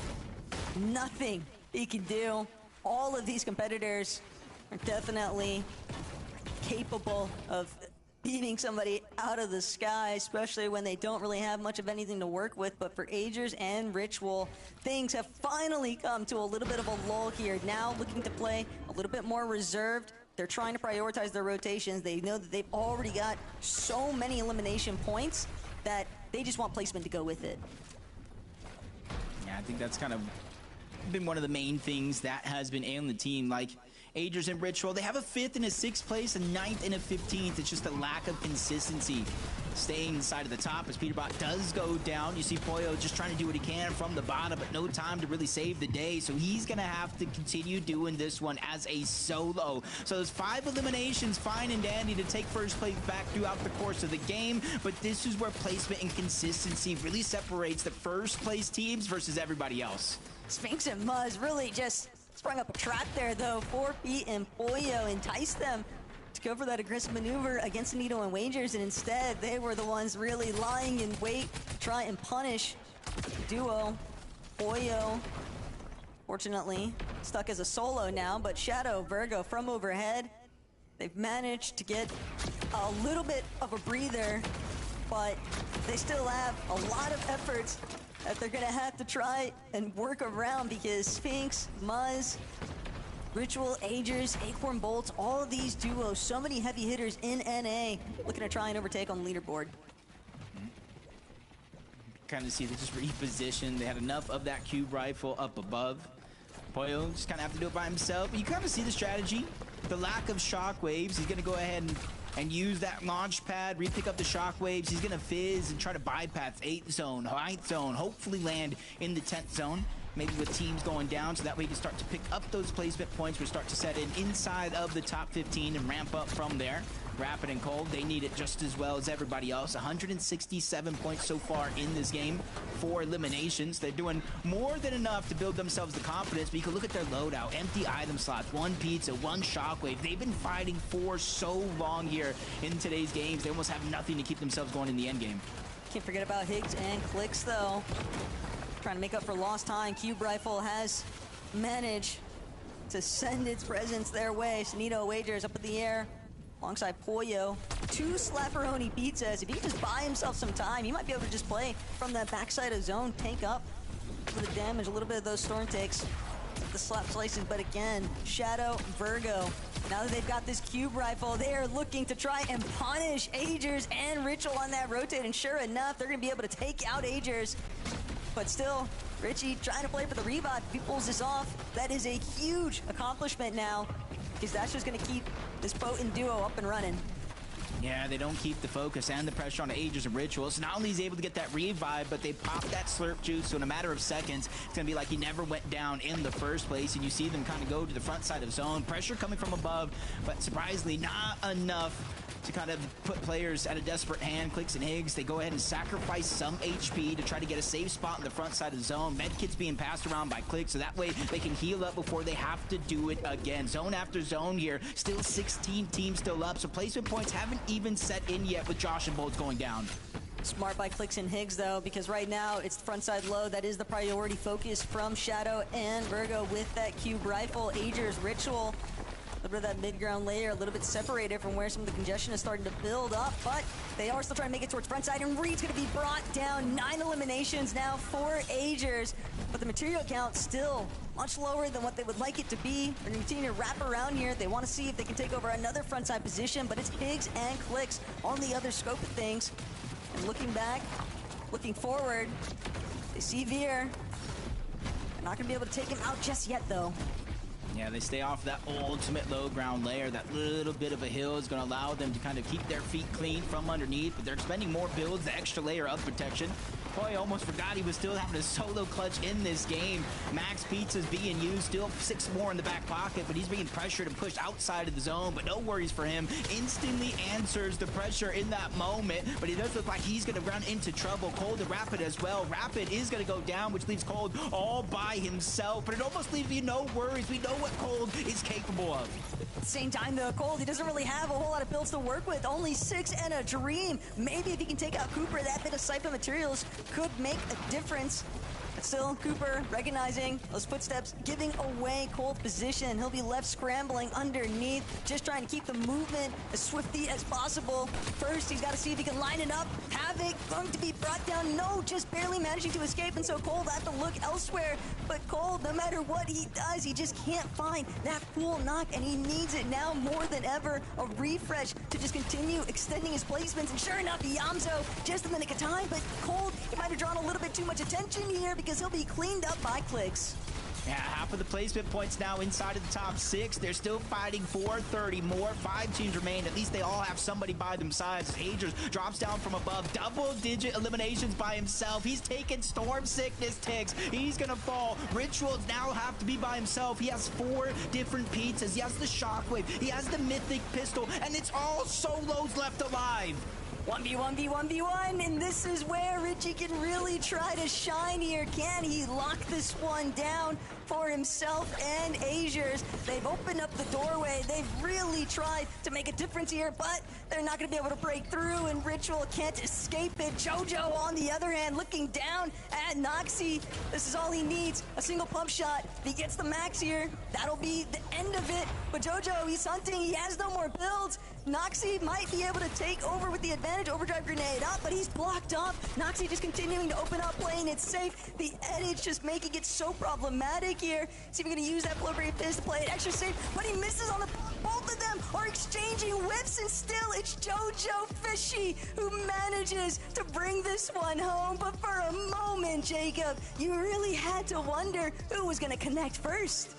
[SPEAKER 2] nothing he can do. All of these competitors are definitely capable of beating somebody out of the sky, especially when they don't really have much of anything to work with. But for Agers and Ritual, things have finally come to a little bit of a lull here. Now looking to play a little bit more reserved. They're trying to prioritize their rotations. They know that they've already got so many elimination points that they just want placement to go with it.
[SPEAKER 3] Yeah, I think that's kind of been one of the main things that has been ailing the team. Like Agers and Ritual, they have a 5th and a 6th place, a 9th and a 15th. It's just a lack of consistency staying inside of the top as Peterbot does go down. You see Poyo just trying to do what he can from the bottom, but no time to really save the day. So he's going to have to continue doing this one as a solo. So there's 5 eliminations, fine and dandy to take first place back throughout the course of the game. But this is where placement and consistency really separates the first place teams versus everybody else.
[SPEAKER 2] Sphinx and Muzz really just sprung up a trap there, though, for Pete and Poyo, enticed them to go for that aggressive maneuver against Sneedo and Wagers, and instead they were the ones really lying in wait to try and punish the duo. Poyo, fortunately, stuck as a solo now, but Shadow, Virgo from overhead, they've managed to get a little bit of a breather, but they still have a lot of efforts that they're gonna have to try and work around because Sphinx, Muzz, Ritual, Agers, Acorn Bolts, all of these duos, so many heavy hitters in NA looking to try and overtake on the leaderboard.
[SPEAKER 3] Kind of see they just repositioned. They had enough of that cube rifle up above. Pollo just kind of have to do it by himself. But you kind of see the strategy. The lack of shockwaves. He's going to go ahead and use that launch pad, re-pick up the shockwaves. He's going to fizz and try to bypass 8th zone, 9th zone, hopefully land in the 10th zone. Maybe with teams going down, so that way he can start to pick up those placement points. We start to set in inside of the top 15 and ramp up from there. Rapid and Cold, they need it just as well as everybody else. 167 points so far in this game, 4 eliminations. They're doing more than enough to build themselves the confidence, but you can look at their loadout. Empty item slots, 1 pizza, 1 shockwave. They've been fighting for so long here in today's games. They almost have nothing to keep themselves going in the end game.
[SPEAKER 2] Can't forget about Higgs and Clicks, though. Trying to make up for lost time. Cube Rifle has managed to send its presence their way. Sanito Wagers up in the air alongside Pollo. 2 Slapperoni pizzas. If he can just buy himself some time, he might be able to just play from that backside of zone, tank up a little damage, a little bit of those storm takes, the slap slices. But again, Shadow, Virgo, now that they've got this cube rifle, they are looking to try and punish Agers and Ritual on that rotate. And sure enough, they're going to be able to take out Agers. But still, Richie trying to play for the revive. If he pulls this off, that is a huge accomplishment now, because that's just going to keep this potent duo up and running.
[SPEAKER 3] Yeah, they don't keep the focus and the pressure on the Agers and Rituals. So not only is he able to get that revive, but they pop that slurp juice, so in a matter of seconds, it's going to be like he never went down in the first place, and you see them kind of go to the front side of zone. Pressure coming from above, but surprisingly not enough to kind of put players at a desperate hand. Clicks and Higgs, they go ahead and sacrifice some HP to try to get a safe spot in the front side of the zone. Medkits being passed around by Clicks, so that way they can heal up before they have to do it again. Zone after zone here, still 16 teams still up, so placement points haven't even set in yet with Josh and Bolts going down.
[SPEAKER 2] Smart by Clicks and Higgs, though, because right now it's the front side low. That is the priority focus from Shadow and Virgo with that cube rifle. Agers, Ritual, a little bit of that mid-ground layer, a little bit separated from where some of the congestion is starting to build up, but they are still trying to make it towards front side, and Reed's going to be brought down. 9 eliminations now for Agers, but the material count still much lower than what they would like it to be. They're going to continue to wrap around here. They want to see if they can take over another front side position, but it's Higgs and Clicks on the other scope of things. And looking back, looking forward, they see Veer. They're not going to be able to take him out just yet, though.
[SPEAKER 3] Yeah, they stay off that ultimate low ground layer. That little bit of a hill is going to allow them to kind of keep their feet clean from underneath, but they're expending more builds, the extra layer of protection. Boy, I almost forgot he was still having a solo clutch in this game. Max Pizza's being used, still 6 more in the back pocket, but he's being pressured and pushed outside of the zone, but no worries for him. Instantly answers the pressure in that moment, but he does look like he's going to run into trouble. Cold and Rapid as well. Rapid is going to go down, which leaves Cold all by himself, but it almost leaves you no worries. We know what Cold is capable of.
[SPEAKER 2] At the same time, though, Cold, he doesn't really have a whole lot of builds to work with. Only 6 and a dream. Maybe if he can take out Cooper, that bit of Siphon materials could make a difference. But still, Cooper recognizing those footsteps, giving away Cold's position. He'll be left scrambling underneath, just trying to keep the movement as swifty as possible. First, he's got to see if he can line it up. Havoc going to be brought down. No, just barely managing to escape, and so Cold had to look elsewhere. But Cold, no matter what he does, he just can't find that cool knock, and he needs it now more than ever. A refresh to just continue extending his placements, and sure enough, Yamzo just in the nick of time, but Cold, he might have drawn a little bit too much attention here because he'll be cleaned up by Clicks.
[SPEAKER 3] Yeah, half of the placement points now inside of the top 6. They're still fighting for 30 more. 5 teams remain. At least they all have somebody by themselves. Agers drops down from above. Double-digit eliminations by himself. He's taking Storm Sickness ticks. He's going to fall. Rituals now have to be by himself. He has 4 different pizzas. He has the Shockwave. He has the Mythic Pistol. And it's all solos left alive.
[SPEAKER 2] 1v1v1v1, and this is where Richie can really try to shine here. Can he lock this one down for himself and Agers? They've opened up the doorway. They've really tried to make a difference here, but they're not going to be able to break through, and Ritual can't escape it. Jojo, on the other hand, looking down at Noxy. This is all he needs, a single pump shot. If he gets the max here, that'll be the end of it. But Jojo, he's hunting. He has no more builds. Noxie might be able to take over with the advantage. Overdrive grenade up, but he's blocked off. Noxie just continuing to open up, playing it safe. The edit just making it so problematic here. See if we're going to use that Blowberry Fist to play it extra safe, but he misses on the block. Both of them are exchanging whips, and still it's JoJo Fishy who manages to bring this one home. But for a moment, Jacob, you really had to wonder who was going to connect first.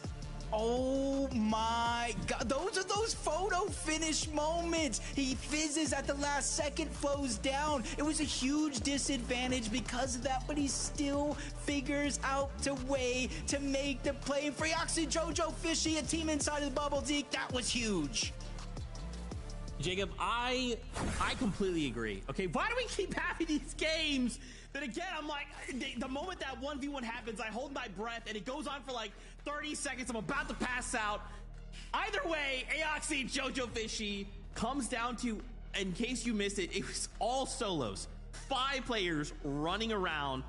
[SPEAKER 3] Oh my god, those are those photo finish moments. He fizzes at the last second, flows down. It was a huge disadvantage because of that, but he still figures out a way to make the play. And Freoxy, JoJo Fishy, a team inside of the bubble, Zeke, that was huge.
[SPEAKER 4] Jacob, I completely agree. Okay, why do we keep having these games that, again, I'm like, the moment that 1v1 happens, I hold my breath and it goes on for like 30 seconds. I'm about to pass out. Either way, Aoxy, JoJo Fishy comes down to, in case you missed it, it was all solos. 5 players running around.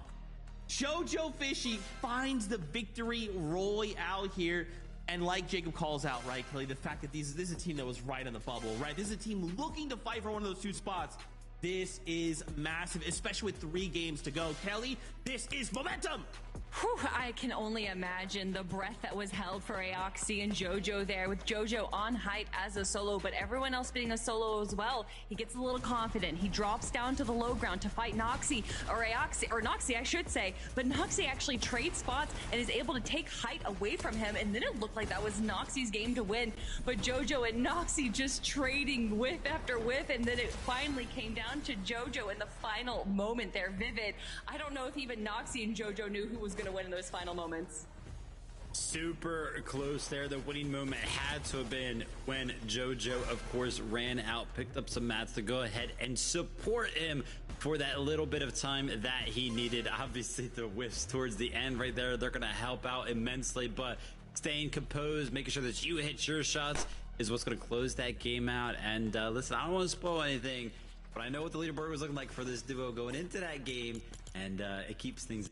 [SPEAKER 4] JoJo Fishy finds the victory royale here. And like Jacob calls out, right, Kelly, the fact that this is a team that was right on the bubble, right? This is a team looking to fight for one of those 2 spots. This is massive, especially with 3 games to go. Kelly, this is momentum.
[SPEAKER 5] Whew, I can only imagine the breath that was held for Aoxy and JoJo there, with JoJo on height as a solo, but everyone else being a solo as well. He gets a little confident. He drops down to the low ground to fight Noxie, or Aoxy, or Noxie, I should say, but Noxie actually trades spots and is able to take height away from him, and then it looked like that was Noxie's game to win, but JoJo and Noxie just trading whiff after whiff, and then it finally came down to JoJo in the final moment there. Vivid. I don't know if even Noxie and JoJo knew who was going to win in those final moments.
[SPEAKER 6] Super close there. The winning moment had to have been when JoJo, of course, ran out, picked up some mats to go ahead and support him for that little bit of time that he needed. Obviously, the whiffs towards the end right there, they're going to help out immensely, but staying composed, making sure that you hit your shots is what's going to close that game out. And listen, I don't want to spoil anything, but I know what the leaderboard was looking like for this duo going into that game, and it keeps things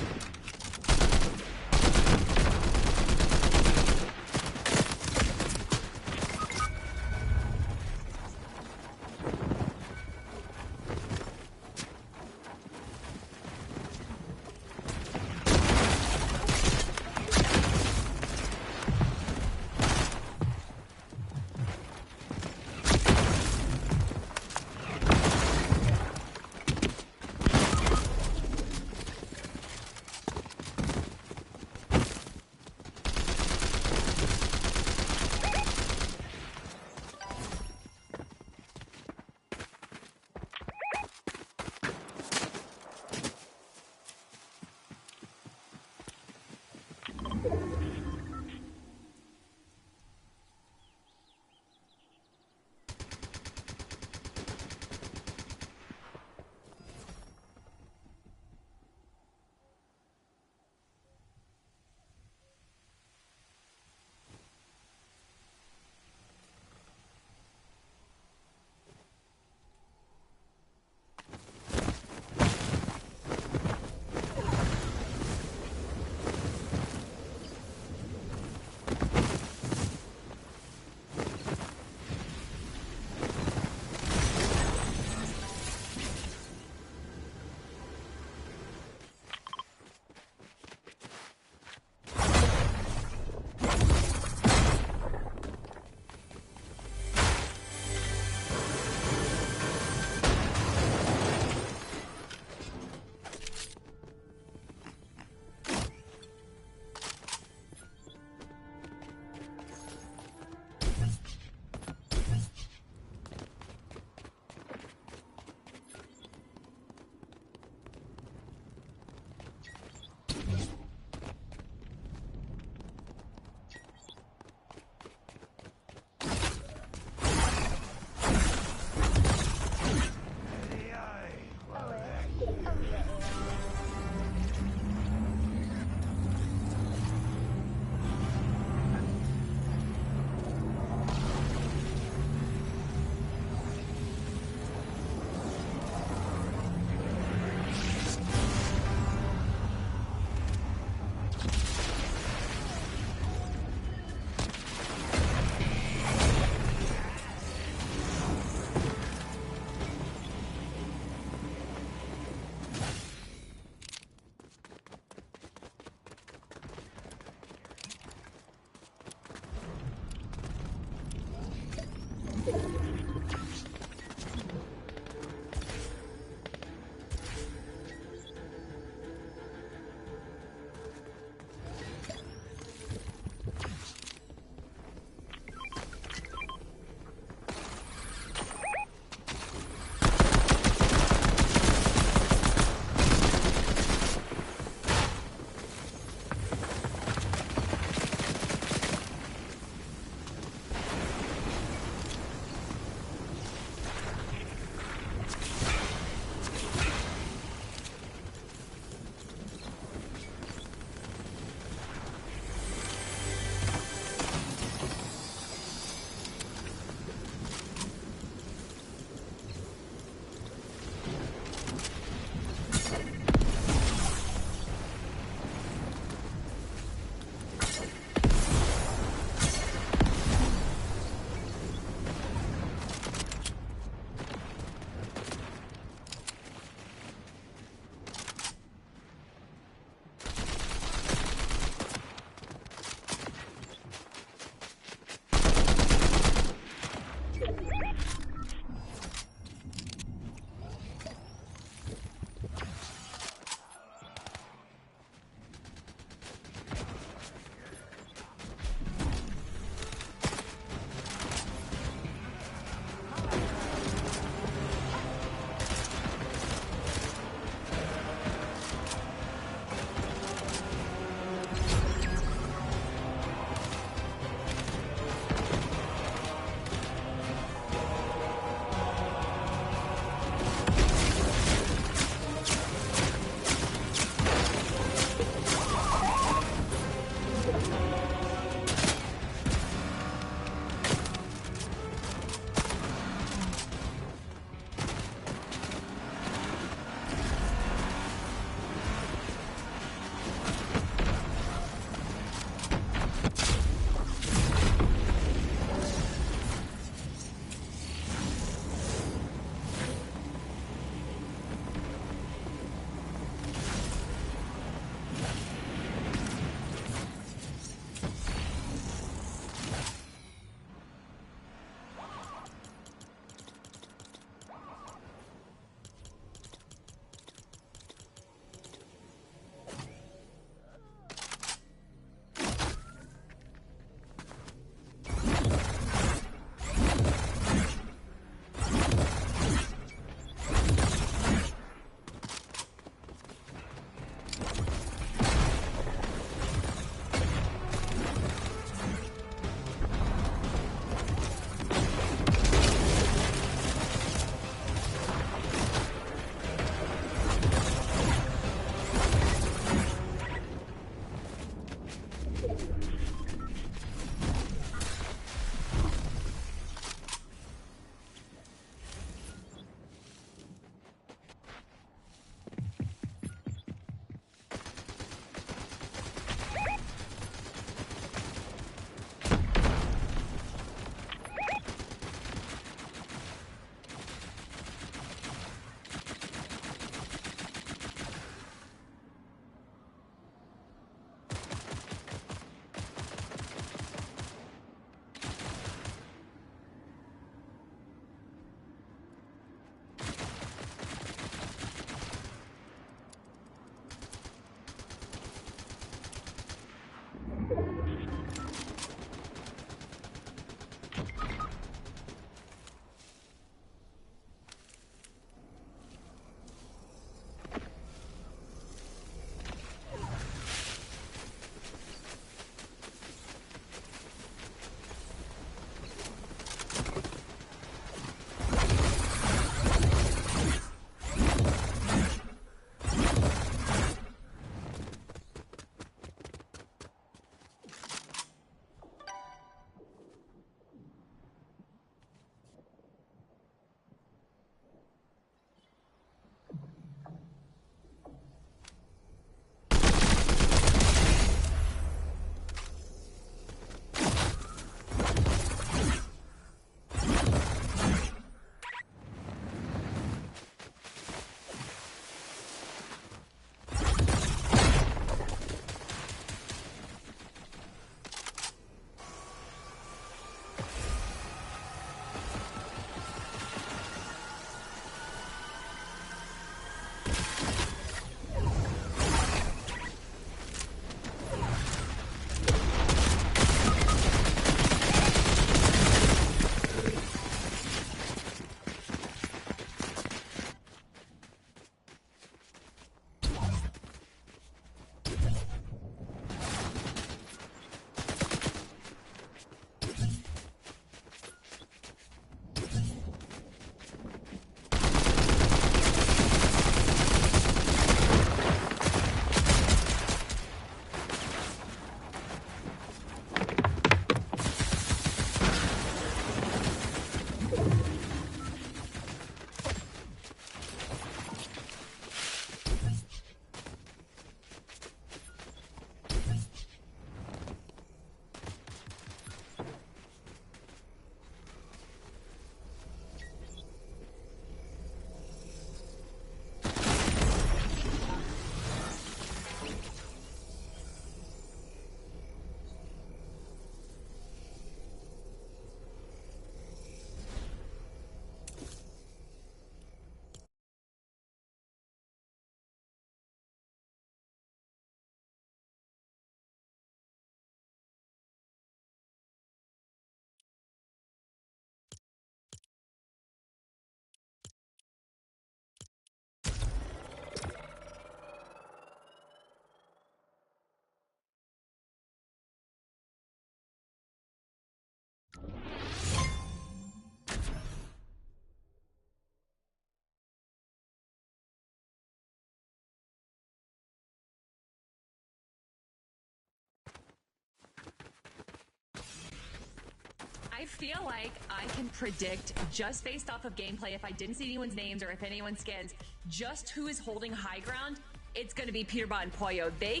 [SPEAKER 5] I feel like I can predict just based off of gameplay, if I didn't see anyone's names or if anyone scans, just who is holding high ground. It's going to be Peterbot and Pollo. They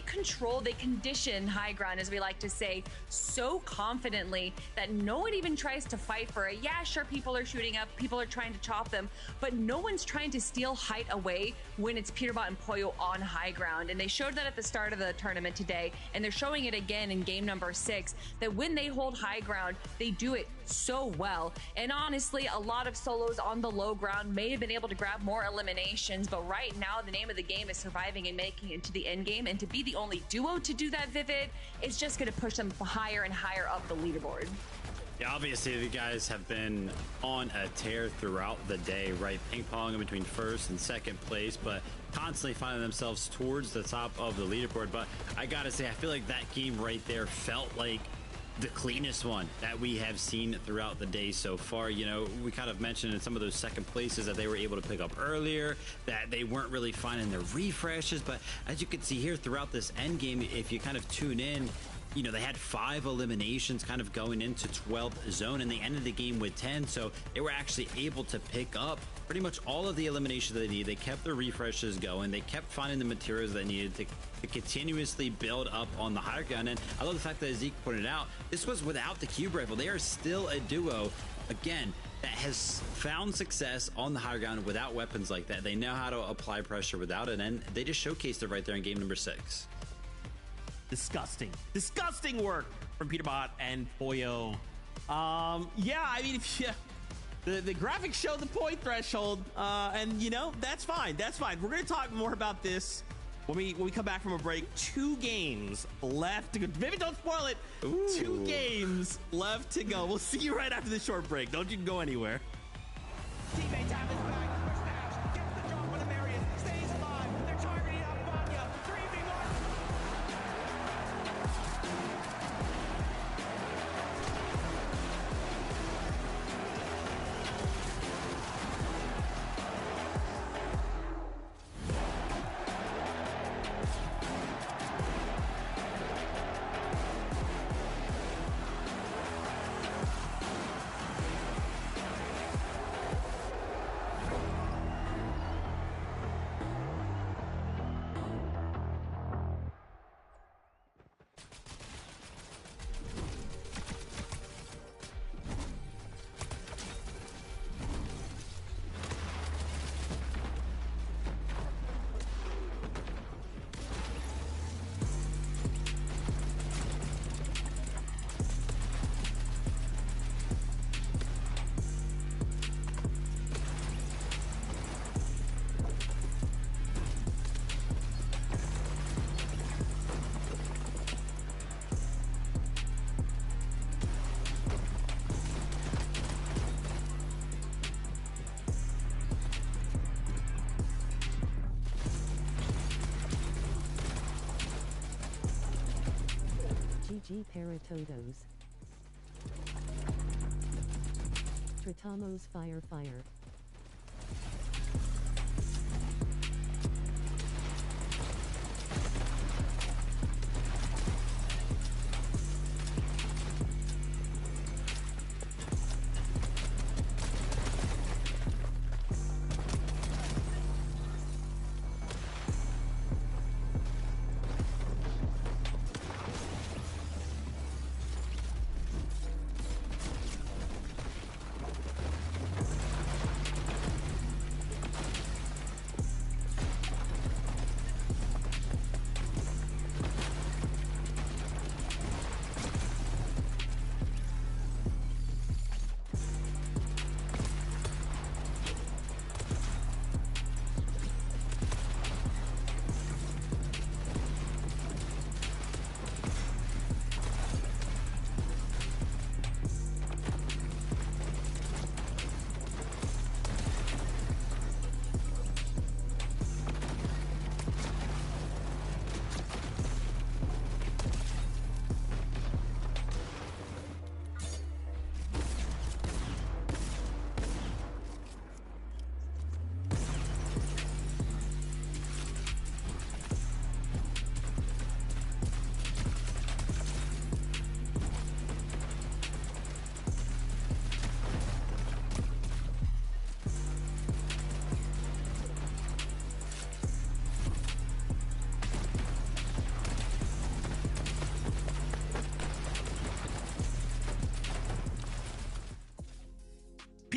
[SPEAKER 5] condition high ground, as we like to say, so confidently that no one even tries to fight for it. Yeah, sure, people are shooting up, people are trying to chop them, but no one's trying to steal height away when it's Peterbot and Pollo on high ground. And they showed that at the start of the tournament today, and they're showing it again in game number 6, that when they hold high ground, they do it so well. And honestly, a lot of solos on the low ground may have been able to grab more eliminations, but right now the name of the game is surviving and making it to the end game, and to be the only duo to do that, Vivid, is just going to push them higher and higher up the leaderboard.
[SPEAKER 6] Yeah, obviously the guys have been on a tear throughout the day, right? Ping-ponging between first and second place, but constantly finding themselves towards the top of the leaderboard. But I gotta say, I feel like that game right there felt like the cleanest one that we have seen throughout the day so far. You know, we kind of mentioned in some of those second places that they were able to pick up earlier, that they weren't really finding their refreshes, but as you can see here throughout this end game, if you kind of tune in, you know, they had 5 eliminations kind of going into 12th zone, and they ended the game with 10, so they were actually able to pick up pretty much all of the eliminations they needed. They kept their refreshes going, they kept finding the materials they needed to continuously build up on the higher ground. And I love the fact that Zeke pointed out, this was without the cube rifle. They are still a duo, again, that has found success on the higher ground without weapons like that. They know how to apply pressure without it, and they just showcased it right there in game number 6.
[SPEAKER 4] Disgusting work from Peterbot and Pollo. Yeah, I mean, the graphics show the point threshold, and you know, that's fine. We're gonna talk more about this when we come back from a break. 2 games left to go. Maybe don't spoil it. Ooh. 2 games left to go. We'll see you right after this short break. Don't you go anywhere.
[SPEAKER 9] Teammates have his back. Push the house. Gets the drop on the Marion. Stays alive. They're targeting Albania. 3v1.
[SPEAKER 1] GG Paratodos. Tratamos fire.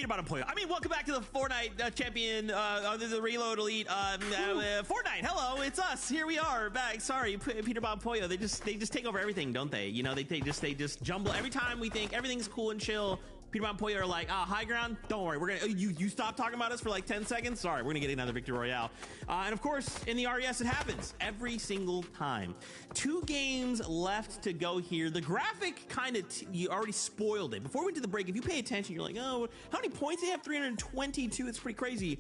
[SPEAKER 4] Peter Bottom Pollo. I mean, welcome back to the Fortnite champion, the Reload Elite, Fortnite. Hello, it's us. Here we are back. Sorry, Peter Bottom Pollo. They just take over everything, don't they? You know, they just jumble every time we think everything's cool and chill. Peter Bottom Pollo are like, high ground. Don't worry, we're gonna. You stop talking about us for like 10 seconds. Sorry, we're gonna get another victory royale. And of course, in the RES, it happens every single time. 2 games left to go here. The graphic kind of you already spoiled it. Before we went to the break, if you pay attention, you're like, oh, how many points they have? 322. It's pretty crazy.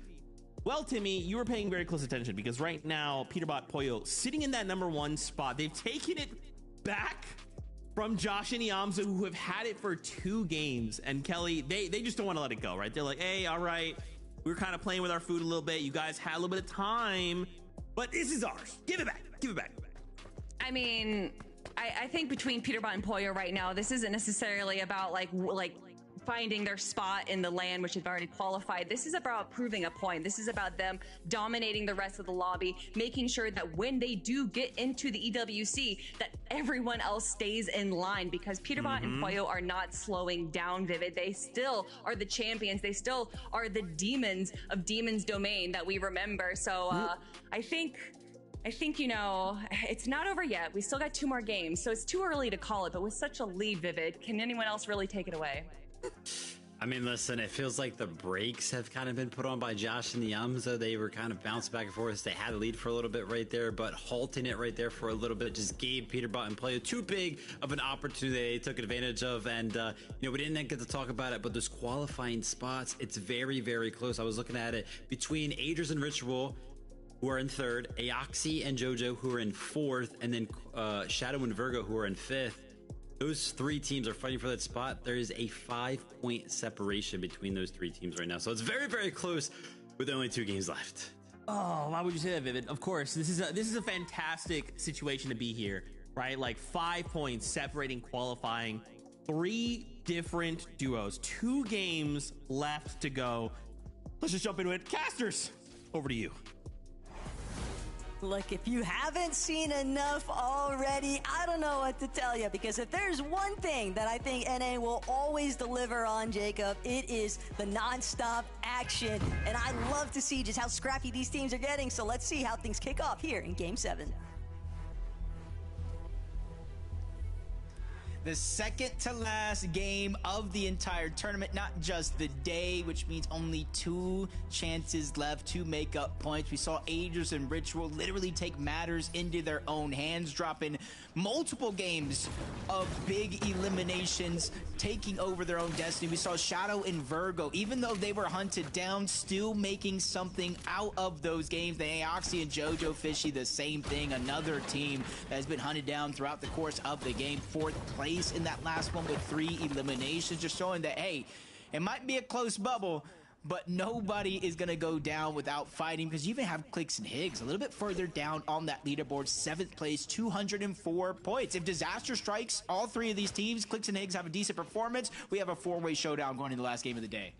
[SPEAKER 4] Well, Timmy, you were paying very close attention because right now, Peterbot Pollo sitting in that #1 spot. They've taken it back from Josh and Iamza, who have had it for 2 games. And Kelly, they just don't want to let it go, right? They're like, hey, all right, we were kind of playing with our food a little bit. You guys had a little bit of time, but this is ours. Give it back. Give it back.
[SPEAKER 5] I mean, I think between Peterbot and Pollo right now, this isn't necessarily about like finding their spot in the land, which have already qualified. This is about proving a point. This is about them dominating the rest of the lobby, making sure that when they do get into the EWC, that everyone else stays in line, because Peterbot and Pollo are not slowing down, Vivid. They still are the champions. They still are the demons of Demon's Domain that we remember. So I think, you know, it's not over yet. We still got 2 more games, so it's too early to call it, but with such a lead, Vivid, can anyone else really take it away?
[SPEAKER 6] I mean, listen, it feels like the brakes have kind of been put on by Josh and Iamza. They were kind of bounced back and forth. They had a lead for a little bit right there, but halting it right there for a little bit just gave Peterbot and Pollo too big of an opportunity they took advantage of. And, you know, we didn't get to talk about it, but those qualifying spots, it's very, very close. I was looking at it between Agers and Ritual, who are in 3rd, Aoxy and JoJo, who are in 4th, and then Shadow and Virgo, who are in 5th. Those 3 teams are fighting for that spot. There is a 5-point separation between those 3 teams right now. So it's very, very close with only 2 games left.
[SPEAKER 4] Oh, why would you say that, Vivid? Of course, this is a fantastic situation to be here, right? Like 5 points separating qualifying, 3 different duos, 2 games left to go. Let's just jump into it. Casters, over to you.
[SPEAKER 2] Look, if you haven't seen enough already, I don't know what to tell you, because if there's one thing that I think NA will always deliver on, Jacob, it is the non-stop action. And I love to see just how scrappy these teams are getting. So let's see how things kick off here in Game 7.
[SPEAKER 3] The second to last game of the entire tournament, not just the day, which means only 2 chances left to make up points. We saw Agers and Ritual literally take matters into their own hands, dropping multiple games of big eliminations, taking over their own destiny. We saw Shadow and Virgo, even though they were hunted down, still making something out of those games. The Aoxy and JoJo Fishy, the same thing. Another team that has been hunted down throughout the course of the game. 4th place in that last one with 3 eliminations, just showing that, hey, it might be a close bubble, but nobody is going to go down without fighting, because you even have Clicks and Higgs a little bit further down on that leaderboard. 7th place, 204 points. If disaster strikes all 3 of these teams, Clicks and Higgs have a decent performance, we have a 4-way showdown going into the last game of the day.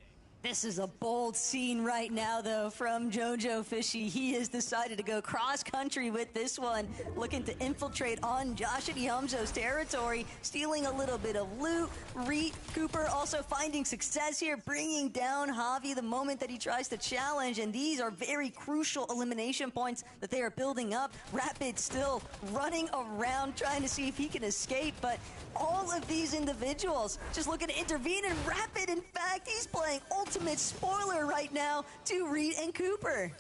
[SPEAKER 2] This is a bold scene right now, though, from JoJo Fishy. He has decided to go cross-country with this one, looking to infiltrate on Josh and Iamzo's territory, stealing a little bit of loot. Reet Cooper also finding success here, bringing down Javi the moment that he tries to challenge, and these are very crucial elimination points that they are building up. Rapid still running around, trying to see if he can escape, but all of these individuals just looking to intervene, and Rapid, in fact, he's playing ultimate spoiler right now to Reed and Cooper.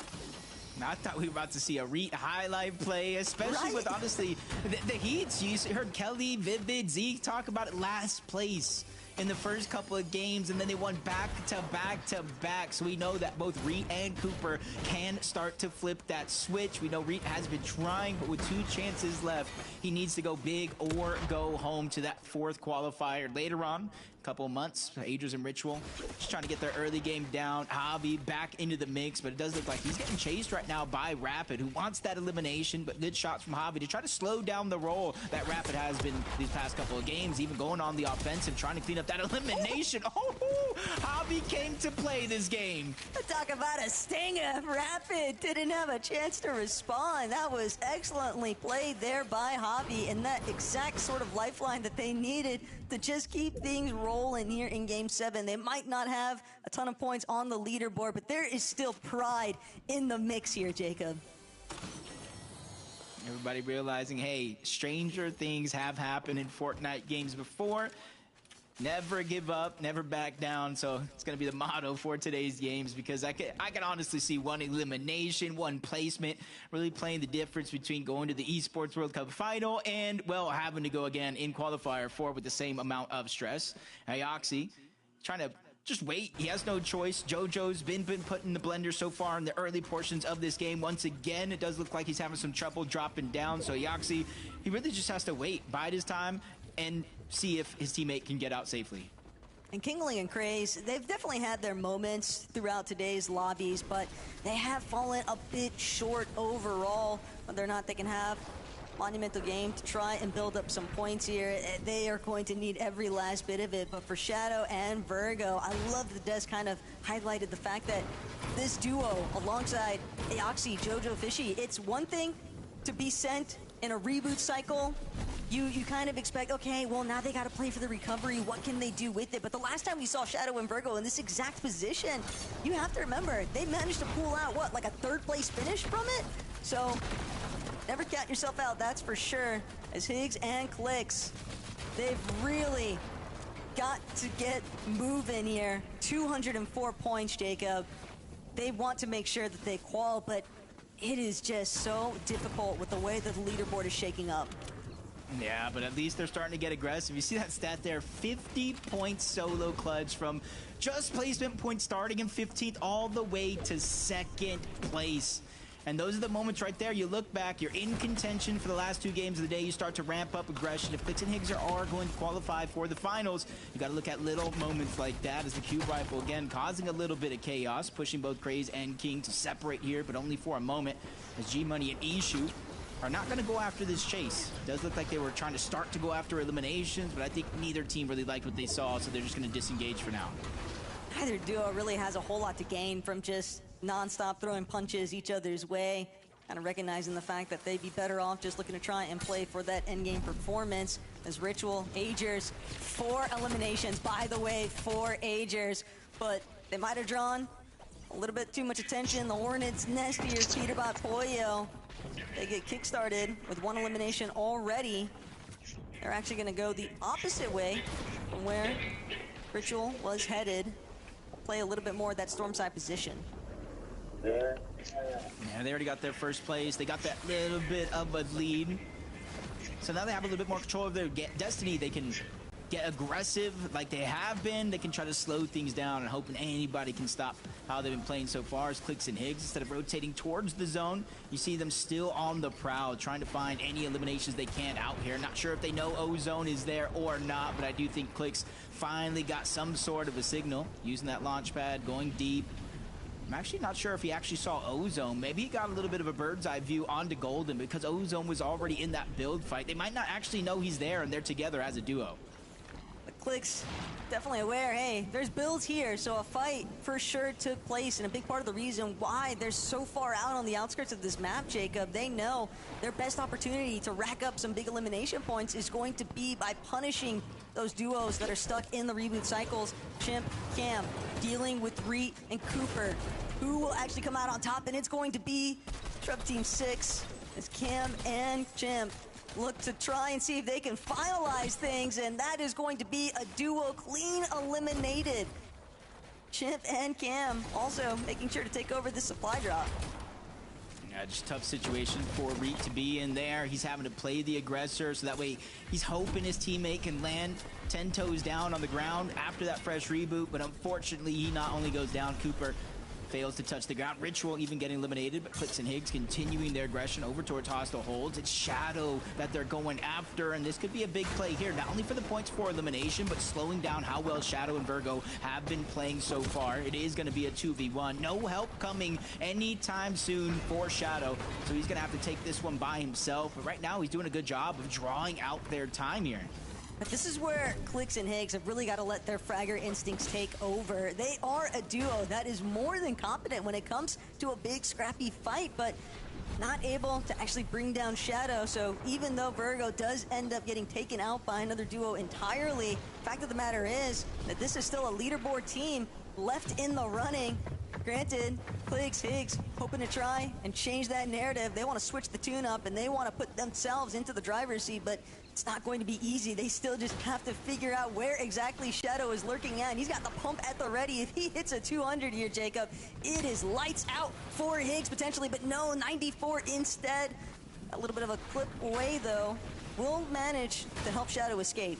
[SPEAKER 3] I thought we were about to see a Reet highlight play, especially with, honestly, the heats. You heard Kelly, Vivid, Zeke talk about it, last place in the first couple of games, and then they won back to back to back. So we know that both Reet and Cooper can start to flip that switch. We know Reet has been trying, but with 2 chances left, he needs to go big or go home to that 4th qualifier later on. Couple months, Agers and Ritual just trying to get their early game down. Javi back into the mix, but it does look like he's getting chased right now by Rapid, who wants that elimination, but good shots from Javi to try to slow down the roll that Rapid has been these past couple of games, even going on the offensive, trying to clean up that elimination. Javi came to play this game.
[SPEAKER 2] Talk about a stinger. Rapid didn't have a chance to respond. That was excellently played there by Javi, and that exact sort of lifeline that they needed to just keep things rolling rolling here in Game 7. They might not have a ton of points on the leaderboard, but there is still pride in the mix here, Jacob.
[SPEAKER 3] Everybody realizing, hey, stranger things have happened in Fortnite games before. Never give up, never back down. So it's going to be the motto for today's games, because I can honestly see one elimination, one placement really playing the difference between going to the Esports World Cup final and, well, having to go again in qualifier 4 with the same amount of stress. Ioxi trying to just wait. He has no choice. JoJo's been put in the blender so far in the early portions of this game. Once again, it does look like he's having some trouble dropping down. So Ioxi, he really just has to wait, bide his time, and see if his teammate can get out safely.
[SPEAKER 2] And Kingling and Craze, they've definitely had their moments throughout today's lobbies, but they have fallen a bit short overall. Whether or not they can have a monumental game to try and build up some points here, they are going to need every last bit of it. But for Shadow and Virgo, I love that Des kind of highlighted the fact that this duo, alongside Ioxi, Jojo, Fishy, it's one thing to be sent in a reboot cycle. You kind of expect, okay, well, now they got to play for the recovery. What can they do with it? But the last time we saw Shadow and Virgo in this exact position, you have to remember, they managed to pull out, what, like a third-place finish from it? So, never count yourself out, that's for sure. As Higgs and Clicks, they've really got to get moving here. 204 points, Jacob. They want to make sure that they qual, but it is just so difficult with the way that the leaderboard is shaking up.
[SPEAKER 3] Yeah, but at least they're starting to get aggressive. You see that stat there, 50 points solo clutch from just placement points starting in 15th all the way to 2nd place. And those are the moments right there. You look back, you're in contention for the last 2 games of the day. You start to ramp up aggression. If Clicks and Higgs are going to qualify for the finals, you got to look at little moments like that as the cube rifle, again, causing a little bit of chaos, pushing both Craze and King to separate here, but only for a moment, as G-Money and Ishu are not going to go after this chase. It does look like they were trying to start to go after eliminations, but I think neither team really liked what they saw, so they're just going to disengage for now.
[SPEAKER 2] Neither duo really has a whole lot to gain from just non-stop throwing punches each other's way, kind of recognizing the fact that they'd be better off just looking to try and play for that endgame performance. As Ritual, Agers, 4 eliminations, by the way, 4 Agers, but they might have drawn a little bit too much attention. The Hornets' nest here, Peterbot Pollo. They get kickstarted with 1 elimination already. They're actually going to go the opposite way from where Ritual was headed. Play a little bit more of that storm side position.
[SPEAKER 3] Yeah, they already got their first place. They got that little bit of a lead. So now they have a little bit more control of their destiny. They can get aggressive like they have been. They can try to slow things down and hoping anybody can stop how they've been playing so far as Clicks and Higgs. Instead of rotating towards the zone, you see them still on the prowl, trying to find any eliminations they can out here. Not sure if they know Ozone is there or not, but I do think Clicks finally got some sort of a signal using that launch pad, going deep. I'm actually not sure if he actually saw Ozone. Maybe he got a little bit of a bird's eye view onto Golden because Ozone was already in that build fight. They might not actually know he's there and they're together as a duo.
[SPEAKER 2] Clicks definitely aware, hey, there's builds here, so a fight for sure took place, and a big part of the reason why they're so far out on the outskirts of this map, Jacob, they know their best opportunity to rack up some big elimination points is going to be by punishing those duos that are stuck in the reboot cycles. Chimp, Cam, dealing with Reet and Cooper. Who will actually come out on top? And it's going to be Trub Team 6 as Cam and Chimp look to try and see if they can finalize things, and that is going to be a duo clean eliminated. Chimp and Cam also making sure to take over the supply drop.
[SPEAKER 3] Yeah, just tough situation for Reet to be in there. He's having to play the aggressor, so that way he's hoping his teammate can land 10 toes down on the ground after that fresh reboot, but unfortunately he not only goes down, Cooper fails to touch the ground. Ritual even getting eliminated, but Clicks and Higgs continuing their aggression over towards hostile holds. It's Shadow that they're going after, and this could be a big play here, not only for the points for elimination, but slowing down how well Shadow and Virgo have been playing so far. It is going to be a 2v1. No help coming anytime soon for Shadow, so he's going to have to take this one by himself. But right now, he's doing a good job of drawing out their time here.
[SPEAKER 2] But this is where Clicks and Higgs have really got to let their fragger instincts take over. They are a duo that is more than competent when it comes to a big scrappy fight, but not able to actually bring down Shadow. So even though Virgo does end up getting taken out by another duo entirely, fact of the matter is that this is still a leaderboard team left in the running. Granted, Clicks, Higgs, hoping to try and change that narrative. They want to switch the tune up and they want to put themselves into the driver's seat, but it's not going to be easy. They still just have to figure out where exactly Shadow is lurking at. And he's got the pump at the ready. If he hits a 200 here, Jacob, it is lights out for Higgs potentially, but no, 94 instead. A little bit of a clip away though. Will manage to help Shadow escape.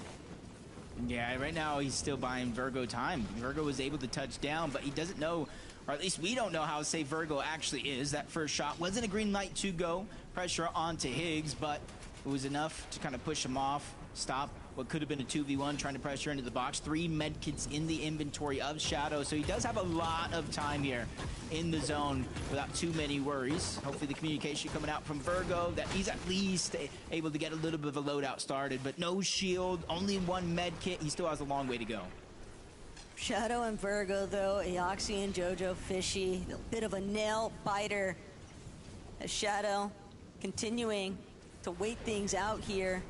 [SPEAKER 3] Yeah, right now he's still buying Virgo time. Virgo was able to touch down, but he doesn't know, or at least we don't know how safe Virgo actually is. That first shot wasn't a green light to go. Pressure onto Higgs, but it was enough to kind of push him off, stop what could have been a 2v1, trying to pressure into the box. 3 medkits in the inventory of Shadow, so he does have a lot of time here in the zone without too many worries. Hopefully the communication coming out from Virgo that he's at least able to get a little bit of a loadout started, but no shield, only 1 medkit. He still has a long way to go.
[SPEAKER 2] Shadow and Virgo, though, Eoxy and Jojo Fishy, a bit of a nail biter. As Shadow continuing to wait things out here.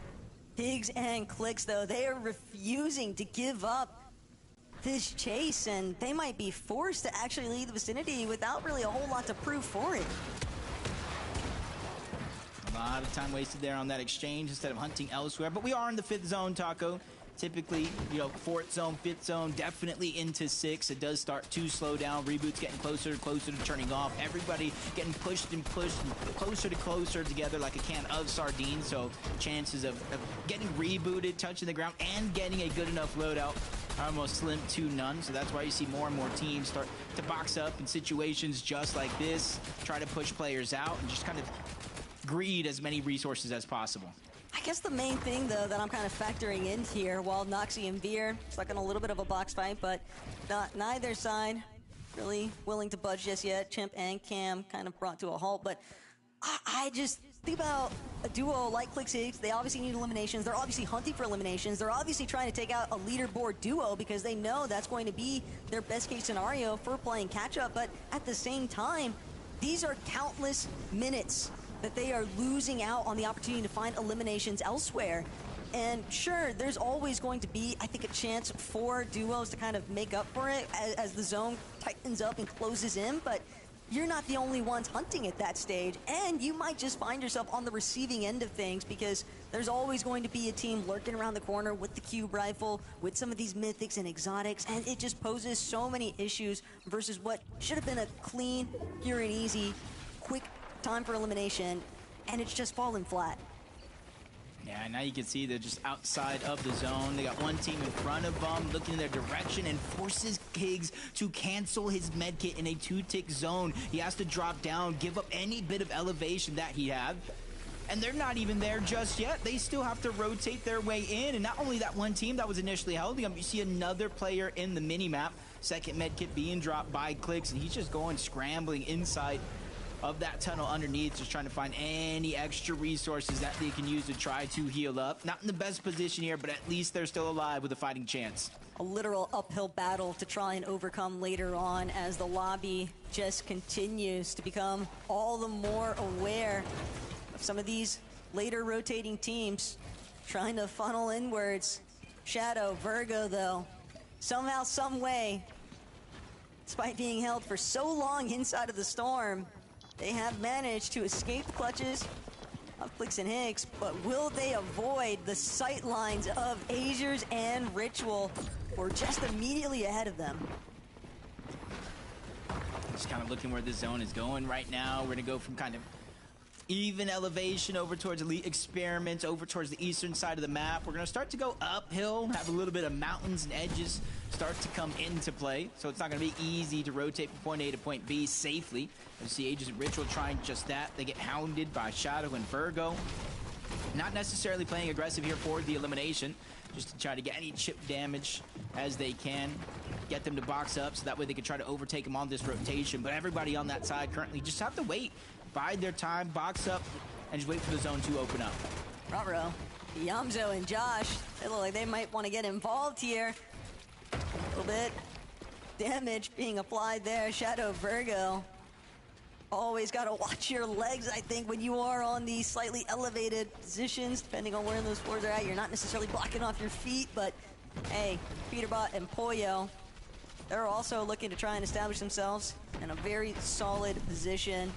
[SPEAKER 2] Higgs and Clicks, though, they are refusing to give up this chase, and they might be forced to actually leave the vicinity without really a whole lot to prove for it.
[SPEAKER 3] A lot of time wasted there on that exchange instead of hunting elsewhere, but we are in the 5th zone, Taco. Typically, you know, 4th zone, 5th zone, definitely into 6. It does start to slow down. Reboot's getting closer to turning off. Everybody getting pushed and closer to closer together like a can of sardines. So chances of getting rebooted, touching the ground, and getting a good enough loadout are almost slim to none. So that's why you see more and more teams start to box up in situations just like this, try to push players out, and just kind of greed as many resources as possible.
[SPEAKER 2] I guess the main thing, though, that I'm kind of factoring in here, while Noxy and Veer stuck in a little bit of a box fight, but neither side really willing to budge just yet. Chimp and Cam kind of brought to a halt, but I just think about a duo like Clicks Higgs. They obviously need eliminations. They're obviously hunting for eliminations. They're obviously trying to take out a leaderboard duo because they know that's going to be their best case scenario for playing catch-up, but at the same time, these are countless minutes that they are losing out on the opportunity to find eliminations elsewhere. And sure, there's always going to be, I think, a chance for duos to kind of make up for it as the zone tightens up and closes in, but you're not the only ones hunting at that stage, and you might just find yourself on the receiving end of things because there's always going to be a team lurking around the corner with the cube rifle, with some of these mythics and exotics, and it just poses so many issues versus what should have been a clean, pure and easy, quick time for elimination, and it's just fallen flat.
[SPEAKER 3] Yeah, now you can see they're just outside of the zone. They got one team in front of them, looking in their direction, and forces Higgs to cancel his medkit in a 2-tick zone. He has to drop down, give up any bit of elevation that he had. And they're not even there just yet. They still have to rotate their way in. And not only that one team that was initially holding him, you see another player in the mini-map. Second medkit being dropped by Clicks, and he's just going scrambling inside of that tunnel underneath, just trying to find any extra resources that they can use to try to heal up. Not in the best position here, but at least they're still alive with a fighting chance.
[SPEAKER 2] A literal uphill battle to try and overcome later on as the lobby just continues to become all the more aware of some of these later rotating teams trying to funnel inwards. Shadow, Virgo, though, somehow, some way, despite being held for so long inside of the storm, they have managed to escape the clutches of Clicks and Higgs, but will they avoid the sight lines of Azers and Ritual, or just immediately ahead of them?
[SPEAKER 3] Just kind of looking where the zone is going right now. We're going to go from kind of even elevation over towards Elite Experiments, over towards the eastern side of the map. We're going to start to go uphill, have a little bit of mountains and edges start to come into play. So it's not going to be easy to rotate from point A to point B safely. You see Aegis and Ritual trying just that. They get hounded by Shadow and Virgo. Not necessarily playing aggressive here for the elimination, just to try to get any chip damage as they can. Get them to box up so that way they can try to overtake them on this rotation. But everybody on that side currently just have to wait. Bide their time, box up, and just wait for the zone to open up.
[SPEAKER 2] Ruh-roh. Yamzo and Josh, they look like they might want to get involved here. A little bit damage being applied there. Shadow, Virgo. Always got to watch your legs, I think, when you are on these slightly elevated positions, depending on where those floors are at. You're not necessarily blocking off your feet, but Hey, Peterbot and Pollo, they're also looking to try and establish themselves in a very solid position.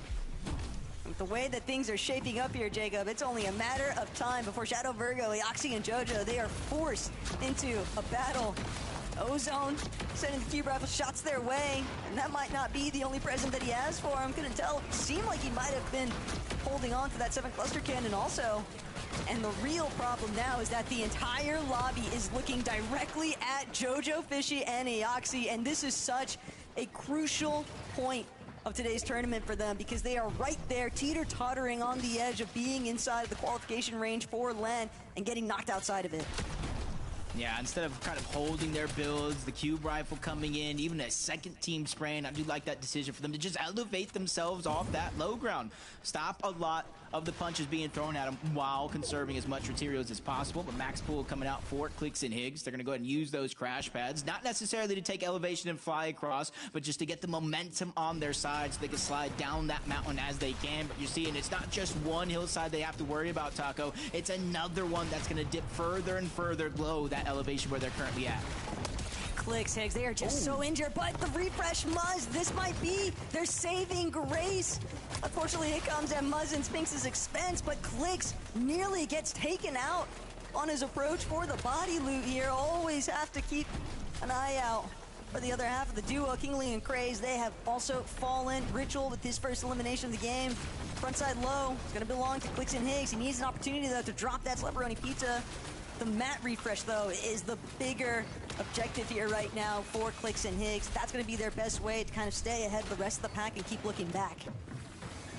[SPEAKER 2] With the way that things are shaping up here, Jacob, it's only a matter of time before Shadow, Virgo, Eoxy, and JoJo, they are forced into a battle. Ozone sending the cube rifle shots their way, and that might not be the only present that he has for him. Couldn't tell. Seemed like he might have been holding on to that 7 cluster cannon also. And the real problem now is that the entire lobby is looking directly at JoJo, Fishy, and Eoxy, and this is such a crucial point of today's tournament for them because they are right there teeter-tottering on the edge of being inside of the qualification range for LAN and getting knocked outside of it.
[SPEAKER 3] Yeah, instead of kind of holding their builds, the cube rifle coming in, even a second team spraying, I do like that decision for them to just elevate themselves off that low ground. Stop a lot of the punches being thrown at them while conserving as much materials as possible. But Max Pool coming out for Clicks and Higgs. They're going to go ahead and use those crash pads, not necessarily to take elevation and fly across, but just to get the momentum on their side so they can slide down that mountain as they can. But you're seeing it's not just one hillside they have to worry about, Taco. It's another one that's going to dip further and further below that elevation where they're currently at.
[SPEAKER 2] Clicks, Higgs, they are just so injured, but the refresh Muzz, this might be their saving grace. Unfortunately, it comes at Muzz and Sphinx's expense, but Clicks nearly gets taken out on his approach for the body loot here. Always have to keep an eye out for the other half of the duo. Kingly and Craze, they have also fallen. Ritual with his first elimination of the game. Frontside low, it's gonna belong to Clicks and Higgs. He needs an opportunity though to drop that Slapperoni pizza. The mat refresh, though, is the bigger objective here right now for Clicks and Higgs. That's going to be their best way to kind of stay ahead of the rest of the pack and keep looking back.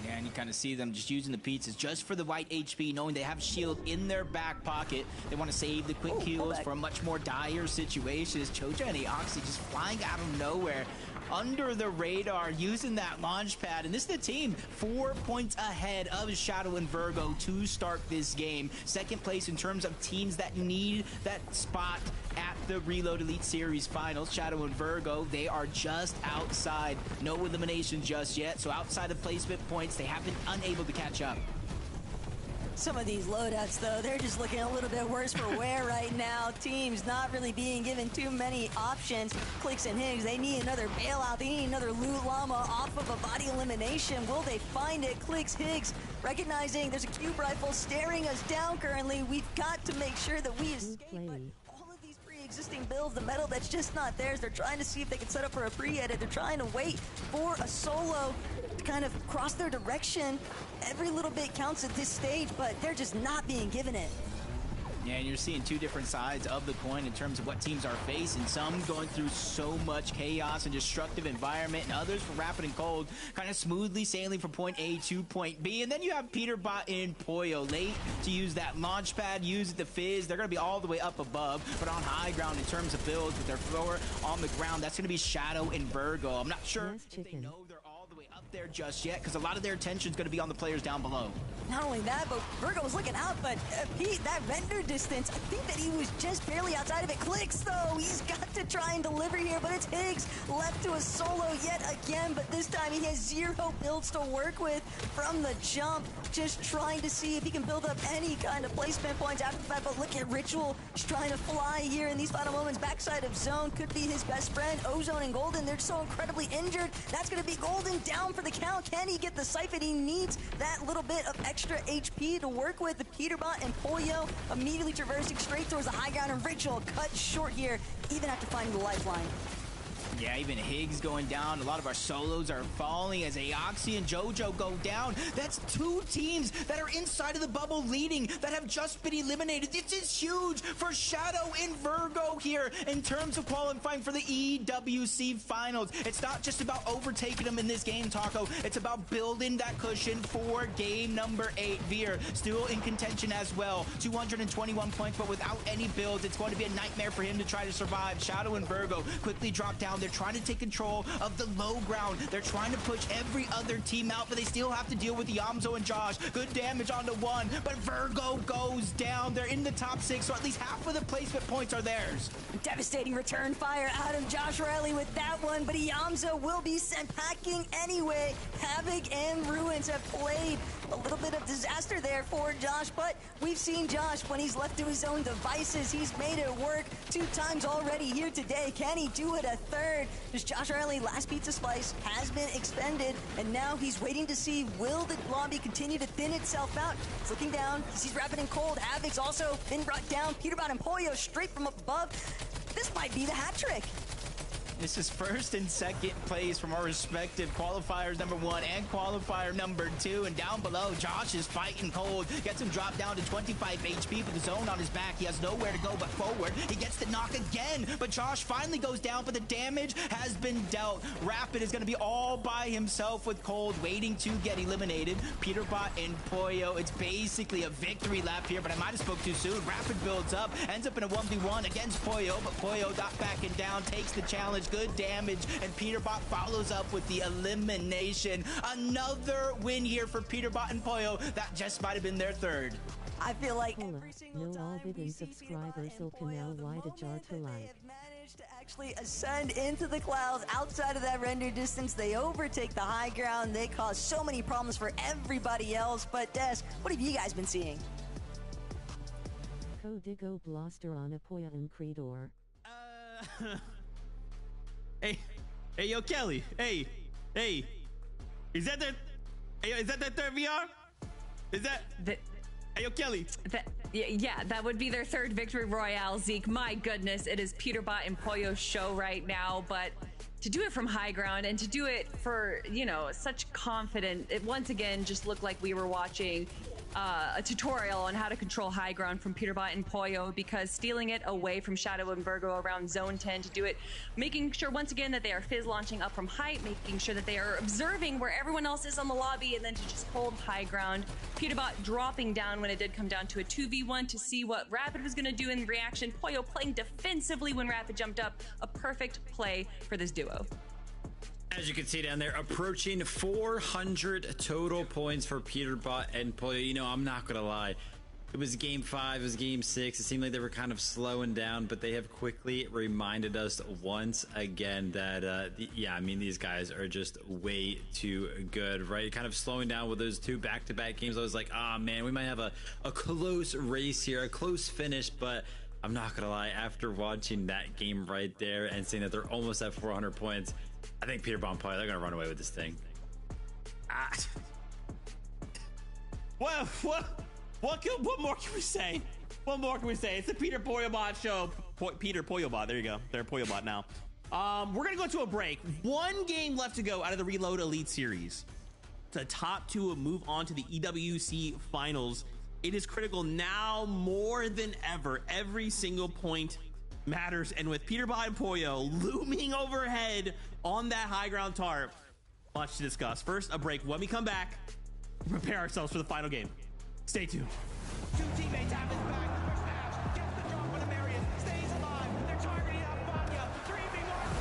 [SPEAKER 3] Yeah, and you kind of see them just using the pizzas just for the white HP, knowing they have shield in their back pocket. They want to save the quick kills for a much more dire situation. As JoJo and Eoxy just flying out of nowhere, under the radar, using that launch pad. And this is the team 4 points ahead of Shadow and Virgo to start this game. Second place in terms of teams that need that spot at the Reload Elite Series Finals. Shadow and Virgo, they are just outside. No elimination just yet. So outside of placement points, they have been unable to catch up.
[SPEAKER 2] Some of these loadouts, though, they're just looking a little bit worse for wear right now. Teams not really being given too many options. Clicks and Higgs, they need another bailout. They need another loot llama off of a body elimination. Will they find it? Clicks, Higgs, recognizing there's a cube rifle staring us down currently. We've got to make sure that we escape. But all of these pre-existing builds, the metal that's just not theirs, they're trying to see if they can set up for a pre-edit. They're trying to wait for a solo to kind of cross their direction. Every little bit counts at this stage, but they're just not being given it.
[SPEAKER 3] Yeah, and you're seeing two different sides of the coin in terms of what teams are facing. Some going through so much chaos and destructive environment, and others for Rapid and Cold, kind of smoothly sailing from point A to point B. And then you have Peterbot and Pollo late to use that launch pad, use the fizz. They're going to be all the way up above, but on high ground in terms of builds with their thrower on the ground, that's going to be Shadow and Virgo. I'm not sure if they know they're all the way up there just yet, because a lot of their attention is going to be on the players down below.
[SPEAKER 2] Not only that, but Virgo was looking out, but Pete, that render distance, I think that he was just barely outside of it. Clicks, though, he's got to try and deliver here, but it's Higgs left to a solo yet again, but this time he has zero builds to work with from the jump, just trying to see if he can build up any kind of placement points after the fact, but look at Ritual, just trying to fly here in these final moments. Backside of Zone could be his best friend. Ozone and Golden, they're so incredibly injured. That's going to be Golden down for the count. Can he get the siphon? He needs that little bit of extra HP to work with. The Peterbot and Pollo immediately traversing straight towards the high ground, and Ritual cut short here, even after finding the lifeline.
[SPEAKER 3] Yeah, even Higgs going down. A lot of our solos are falling as Eoxy and JoJo go down. That's two teams that are inside of the bubble leading that have just been eliminated. This is huge for Shadow and Virgo here in terms of qualifying for the EWC Finals. It's not just about overtaking them in this game, Taco. It's about building that cushion for game number 8. Veer still in contention as well. 221 points, but without any builds, it's going to be a nightmare for him to try to survive. Shadow and Virgo quickly drop down their They're trying to take control of the low ground. They're trying to push every other team out, but they still have to deal with Yamzo and Josh. Good damage on the one, but Virgo goes down. They're in the top 6, so at least half of the placement points are theirs.
[SPEAKER 2] Devastating return fire out of Josh Riley with that one, but Yamzo will be sent packing anyway. Havoc and Ruins have played a little bit of disaster there for Josh, but we've seen Josh when he's left to his own devices. He's made it work 2 times already here today. Can he do it a third? This Josh Riley last pizza slice has been expended, and now he's waiting to see, will the lobby continue to thin itself out? He's looking down, he sees Rapid and Cold. Havoc's also been brought down. Peterbot and Pollo straight from above. This might be the hat trick.
[SPEAKER 3] This is first and second place from our respective qualifiers number 1 and qualifier number 2. And down below, Josh is fighting Cold. Gets him dropped down to 25 HP with the zone on his back. He has nowhere to go but forward. He gets the knock again, but Josh finally goes down, but the damage has been dealt. Rapid is going to be all by himself with Cold, waiting to get eliminated. Peterbot and Pollo, it's basically a victory lap here, but I might have spoke too soon. Rapid builds up, ends up in a 1v1 against Pollo, but Pollo not backing down, takes the challenge. Good damage, and Peterbot follows up with the elimination. Another win here for Peterbot and Pollo. That just might have been their third.
[SPEAKER 2] I feel like
[SPEAKER 1] Hola,
[SPEAKER 2] every single
[SPEAKER 1] no
[SPEAKER 2] time
[SPEAKER 1] all
[SPEAKER 2] we
[SPEAKER 1] bidden
[SPEAKER 2] see either
[SPEAKER 1] subscribers
[SPEAKER 2] Pollo
[SPEAKER 1] will canal
[SPEAKER 2] and
[SPEAKER 1] wide a jar
[SPEAKER 2] Pollo,
[SPEAKER 1] to
[SPEAKER 2] they
[SPEAKER 1] like.
[SPEAKER 2] have managed to actually ascend into the clouds outside of that render distance. They overtake the high ground. They cause so many problems for everybody else. But Des, what have you guys been seeing?
[SPEAKER 1] Codigo blostar on a Pollo and Creedor.
[SPEAKER 4] Hey, yo, Kelly. Hey. Is that their third VR? Is that? Hey, yo, Kelly.
[SPEAKER 5] Yeah, that would be their third victory royale, Zeke. My goodness, it is Peterbot and Pollo's show right now, but to do it from high ground and to do it for, such confident, it once again just looked like we were watching a tutorial on how to control high ground from Peterbot and Pollo, because stealing it away from Shadow and Virgo around zone 10 to do it, making sure once again that they are fizz launching up from height, making sure that they are observing where everyone else is on the lobby, and then to just hold high ground. Peterbot dropping down when it did come down to a 2v1 to see what Rapid was going to do in reaction. Pollo playing defensively when Rapid jumped up. A perfect play for this duo.
[SPEAKER 6] As you can see down there, approaching 400 total points for Peterbot and Pollo. I'm not gonna lie, it was game 5, it was game 6. It seemed like they were kind of slowing down, but they have quickly reminded us once again that these guys are just way too good, right? Kind of slowing down with those 2 back-to-back games. I was like, man, we might have a close race here, a close finish. But I'm not gonna lie, after watching that game right there and seeing that they're almost at 400 points, I think Peterbot and Pollo, they're gonna run away with this thing.
[SPEAKER 4] What more can we say? What more can we say? It's the Peter Pollo-bot show. Peter Pollo-bot. There you go. They're Pollo-bot now. We're gonna go to a break. 1 game left to go out of the Reload Elite Series. The top 2 will move on to the EWC Finals. It is critical now more than ever. Every single point matters, and with Peterbot and Pollo looming overhead on that high ground tarp, much to discuss. First, a break. When we come back, prepare ourselves for the final game. Stay tuned.
[SPEAKER 9] 2 teammates have his back. Push now. Gets the drop on the Marion. Stays alive. They're targeting up Vanya. 3v1.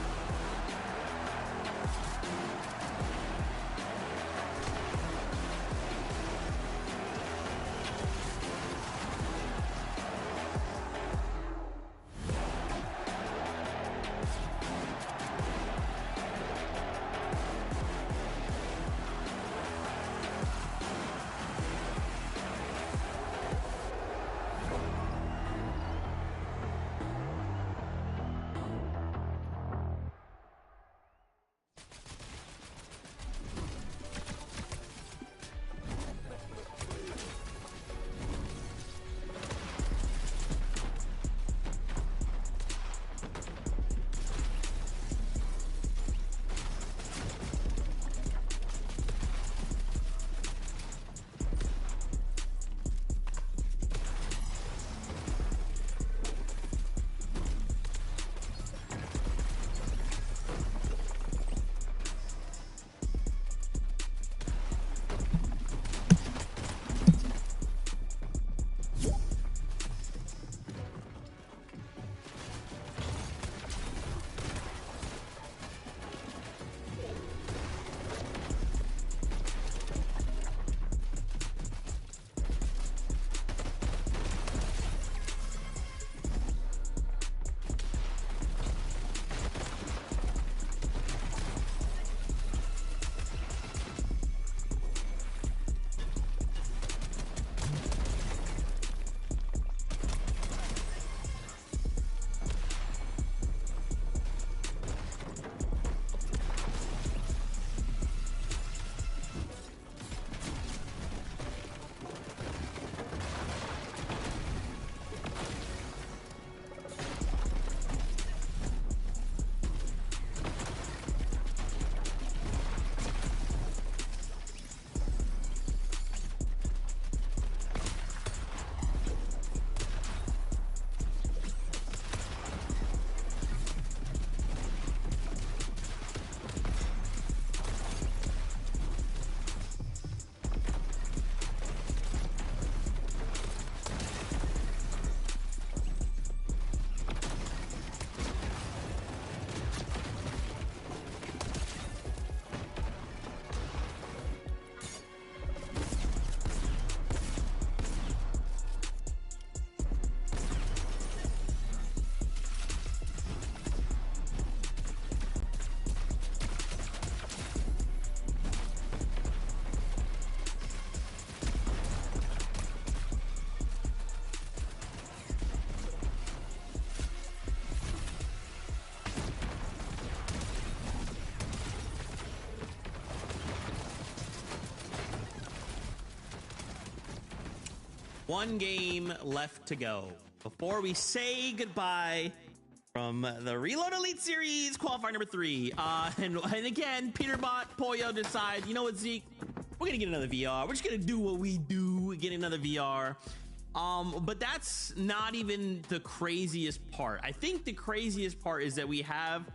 [SPEAKER 4] One game left to go before we say goodbye from the Reload Elite Series qualifier number 3. And again, Peterbot, Poyo decide, you know what, Zeke? We're gonna get another VR. We're just gonna do what we do, get another VR. But that's not even the craziest part. I think the craziest part is that we have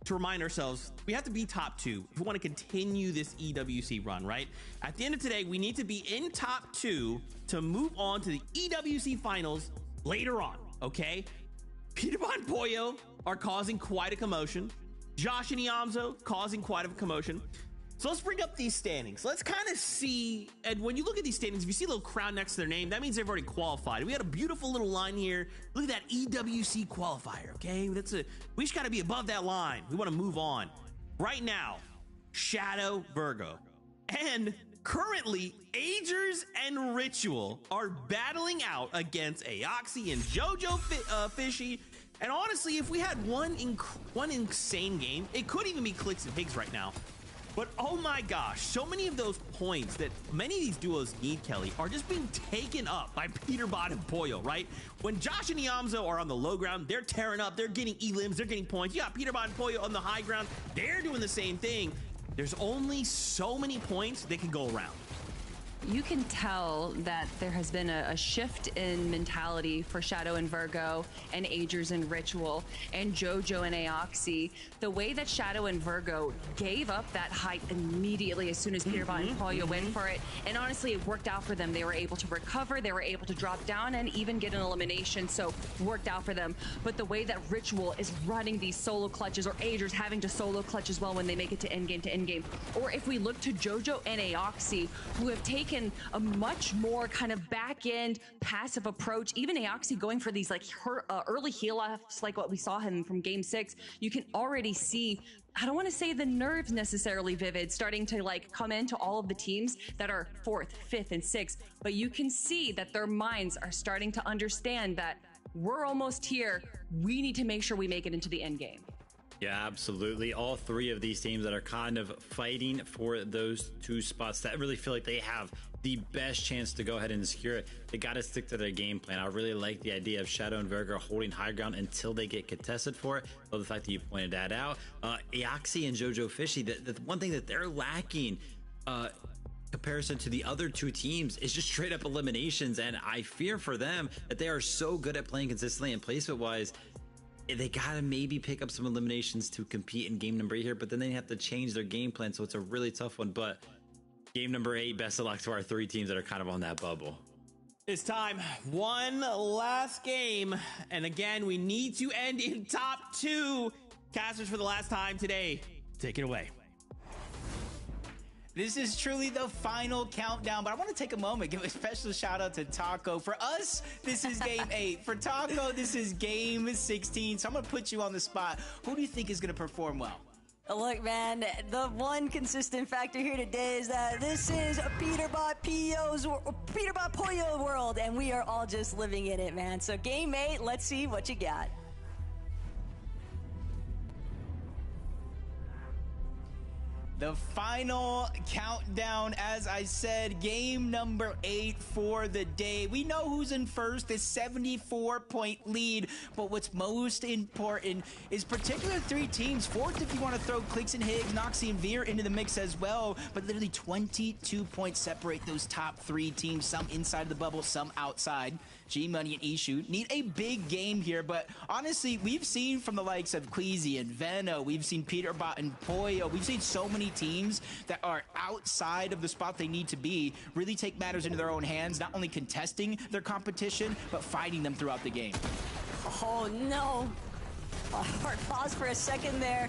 [SPEAKER 4] to remind ourselves we have to be top 2 if we want to continue this EWC run, right? At the end of today, we need to be in top 2 to move on to the EWC finals later on, okay? Peterbot and Poyo are causing quite a commotion. Josh and Iamzo causing quite a commotion. So let's bring up these standings. Let's kind of see, and when you look at these standings, if you see a little crown next to their name, that means they've already qualified. We got a beautiful little line here. Look at that EWC qualifier, okay? We just got to be above that line. We want to move on. Right now, Shadow, Virgo, and currently, Agers and Ritual are battling out against Aoxy and Jojo Fishy. And honestly, if we had one insane game, it could even be Clicks and Higgs right now. But oh my gosh, so many of those points that many of these duos need, Kelly, are just being taken up by Peterbot and Poyo, right? When Josh and Iamzo are on the low ground, they're tearing up, they're getting elims, they're getting points. You got Peterbot and Poyo on the high ground, they're doing the same thing. There's only so many points that can go around.
[SPEAKER 5] You can tell that there has been a shift in mentality for Shadow and Virgo and Agers and Ritual and Jojo and Aoxy. The way that Shadow and Virgo gave up that hype immediately as soon as Peterbot and Poyo went for it. And honestly, it worked out for them. They were able to recover, they were able to drop down and even get an elimination. So worked out for them. But the way that Ritual is running these solo clutches, or Agers having to solo clutch as well when they make it to endgame, or if we look to Jojo and Aoxy, who have taken a much more kind of back-end passive approach. Even Aoxy going for these like early heal-offs like what we saw him from game 6, you can already see, I don't want to say the nerves necessarily, Vivid, starting to like come into all of the teams that are 4th, 5th, and 6th, but you can see that their minds are starting to understand that we're almost here. We need to make sure we make it into the end game.
[SPEAKER 6] Yeah, absolutely. All 3 of these teams that are kind of fighting for those 2 spots that really feel like they have the best chance to go ahead and secure it. They got to stick to their game plan. I really like the idea of Shadow and Virgo holding high ground until they get contested for it. Love the fact that you pointed that out. Aoxy and Jojo Fishy, the one thing that they're lacking comparison to the other 2 teams is just straight up eliminations. And I fear for them that they are so good at playing consistently and placement wise. They gotta maybe pick up some eliminations to compete in game number 8 here, but then they have to change their game plan, so it's a really tough one. But game number 8, best of luck to our 3 teams that are kind of on that bubble.
[SPEAKER 4] It's time. One last game. And again, we need to end in top 2. Casters, for the last time today, take it away.
[SPEAKER 3] This is truly the final countdown, but I want to take a moment, give a special shout out to Taco. For us, this is game 8. For Taco, this is game 16. So I'm going to put you on the spot. Who do you think is going to perform well?
[SPEAKER 2] Look, man, the one consistent factor here today is that this is a Peterbot Poyo world, and we are all just living in it, man. So game 8, let's see what you got.
[SPEAKER 3] The final countdown, as I said, game number 8 for the day. We know who's in first, this 74-point lead, but what's most important is particular 3 teams. 4th, if you want to throw Clicks and Higgs, Noxy and Veer into the mix as well, but literally 22 points separate those top 3 teams, some inside of the bubble, some outside. G-Money and Ishu need a big game here, but honestly, we've seen from the likes of Queasy and Veno, we've seen Peterbot and Poyo, we've seen so many teams that are outside of the spot they need to be, really take matters into their own hands, not only contesting their competition, but fighting them throughout the game.
[SPEAKER 2] Oh no! A hard pause for a second there.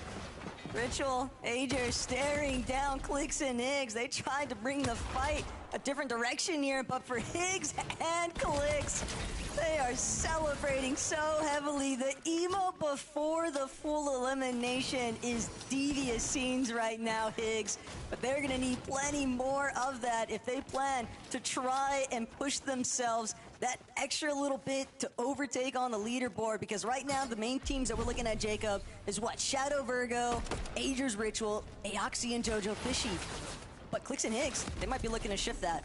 [SPEAKER 2] Ritual, Ager staring down Clicks and Higgs. They tried to bring the fight a different direction here, but for Higgs and Clicks, they are celebrating so heavily. The emo before the full elimination is devious scenes right now, Higgs. But they're gonna need plenty more of that if they plan to try and push themselves that extra little bit to overtake on the leaderboard, because right now the main teams that we're looking at, Jacob, is what? Shadow Virgo, Agers Ritual, Aoxy and Jojo Fishy. But Clicks and Higgs, they might be looking to shift that.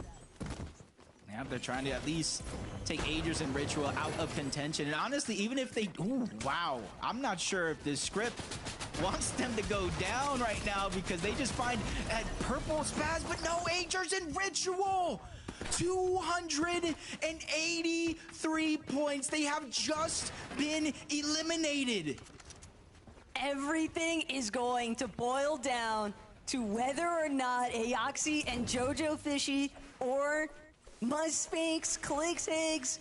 [SPEAKER 3] Yeah, they're trying to at least take Agers and Ritual out of contention. And honestly, even if they... Ooh, wow. I'm not sure if this script wants them to go down right now because they just find that purple spaz, but no Agers and Ritual! 283 points. They have just been eliminated.
[SPEAKER 2] Everything is going to boil down to whether or not Aoxy and Jojo Fishy or Sphinx, Clicks Higgs,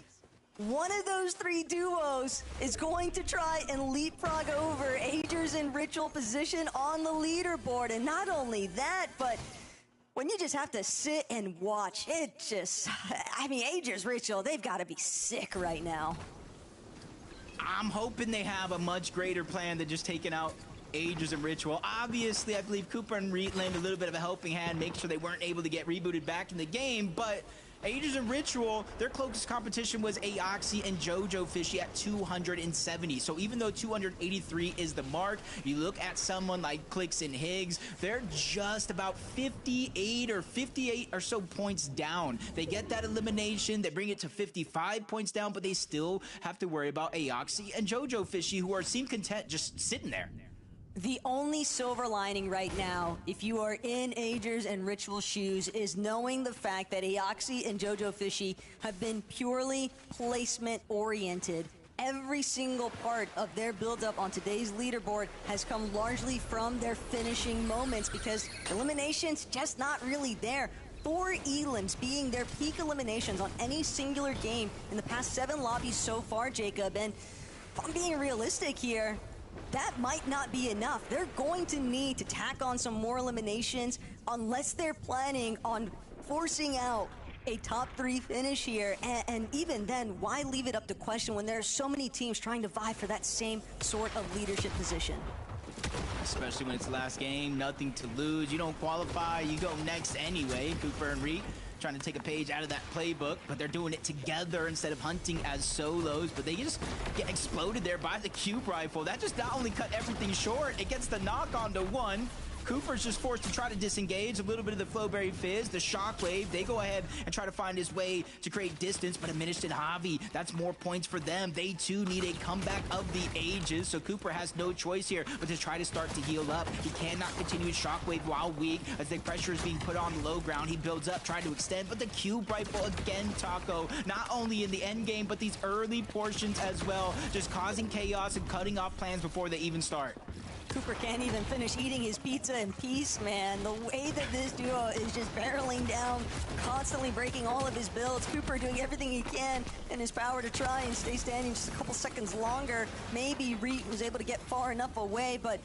[SPEAKER 2] one of those three duos is going to try and leapfrog over Agers and Ritual position on the leaderboard. And not only that, but when you just have to sit and watch, it just, I mean, Agers, Ritual, they've got to be sick right now.
[SPEAKER 3] I'm hoping they have a much greater plan than just taking out Agers and Ritual. Obviously, I believe Cooper and Reet lend a little bit of a helping hand, make sure they weren't able to get rebooted back in the game, but Agers and Ritual, their closest competition was Aoxy and Jojo Fishy at 270. So even though 283 is the mark, you look at someone like Clicks and Higgs, they're just about 58 or so points down. They get that elimination, they bring it to 55 points down, but they still have to worry about Aoxy and Jojo Fishy, who seem content just sitting there.
[SPEAKER 2] The only silver lining right now, if you are in Agers and Ritual shoes, is knowing the fact that Aoxy and Jojo Fishy have been purely placement oriented. Every single part of their build-up on today's leaderboard has come largely from their finishing moments because elimination's just not really there. 4 elims being their peak eliminations on any singular game in the past 7 lobbies so far, Jacob. And if I'm being realistic here, that might not be enough. They're going to need to tack on some more eliminations unless they're planning on forcing out a top 3 finish here. And even then, why leave it up to question when there are so many teams trying to vie for that same sort of leadership position?
[SPEAKER 3] Especially when it's the last game, nothing to lose. You don't qualify, you go next anyway. Cooper and Reet trying to take a page out of that playbook, but they're doing it together instead of hunting as solos. But they just get exploded there by the cube rifle. That just not only cut everything short, it gets the knock onto one. Cooper's just forced to try to disengage. A little bit of the Flowberry Fizz, the Shockwave. They go ahead and try to find his way to create distance, but a Diminished Javi, that's more points for them. They too need a comeback of the ages, so Cooper has no choice here but to try to start to heal up. He cannot continue his Shockwave while weak. As the pressure is being put on the low ground, he builds up, trying to extend, but the cube rifle again, Taco, not only in the end game, but these early portions as well, just causing chaos and cutting off plans before they even start.
[SPEAKER 2] Cooper can't even finish eating his pizza in peace, man. The way that this duo is just barreling down, constantly breaking all of his builds. Cooper doing everything he can in his power to try and stay standing just a couple seconds longer. Maybe Reet was able to get far enough away, but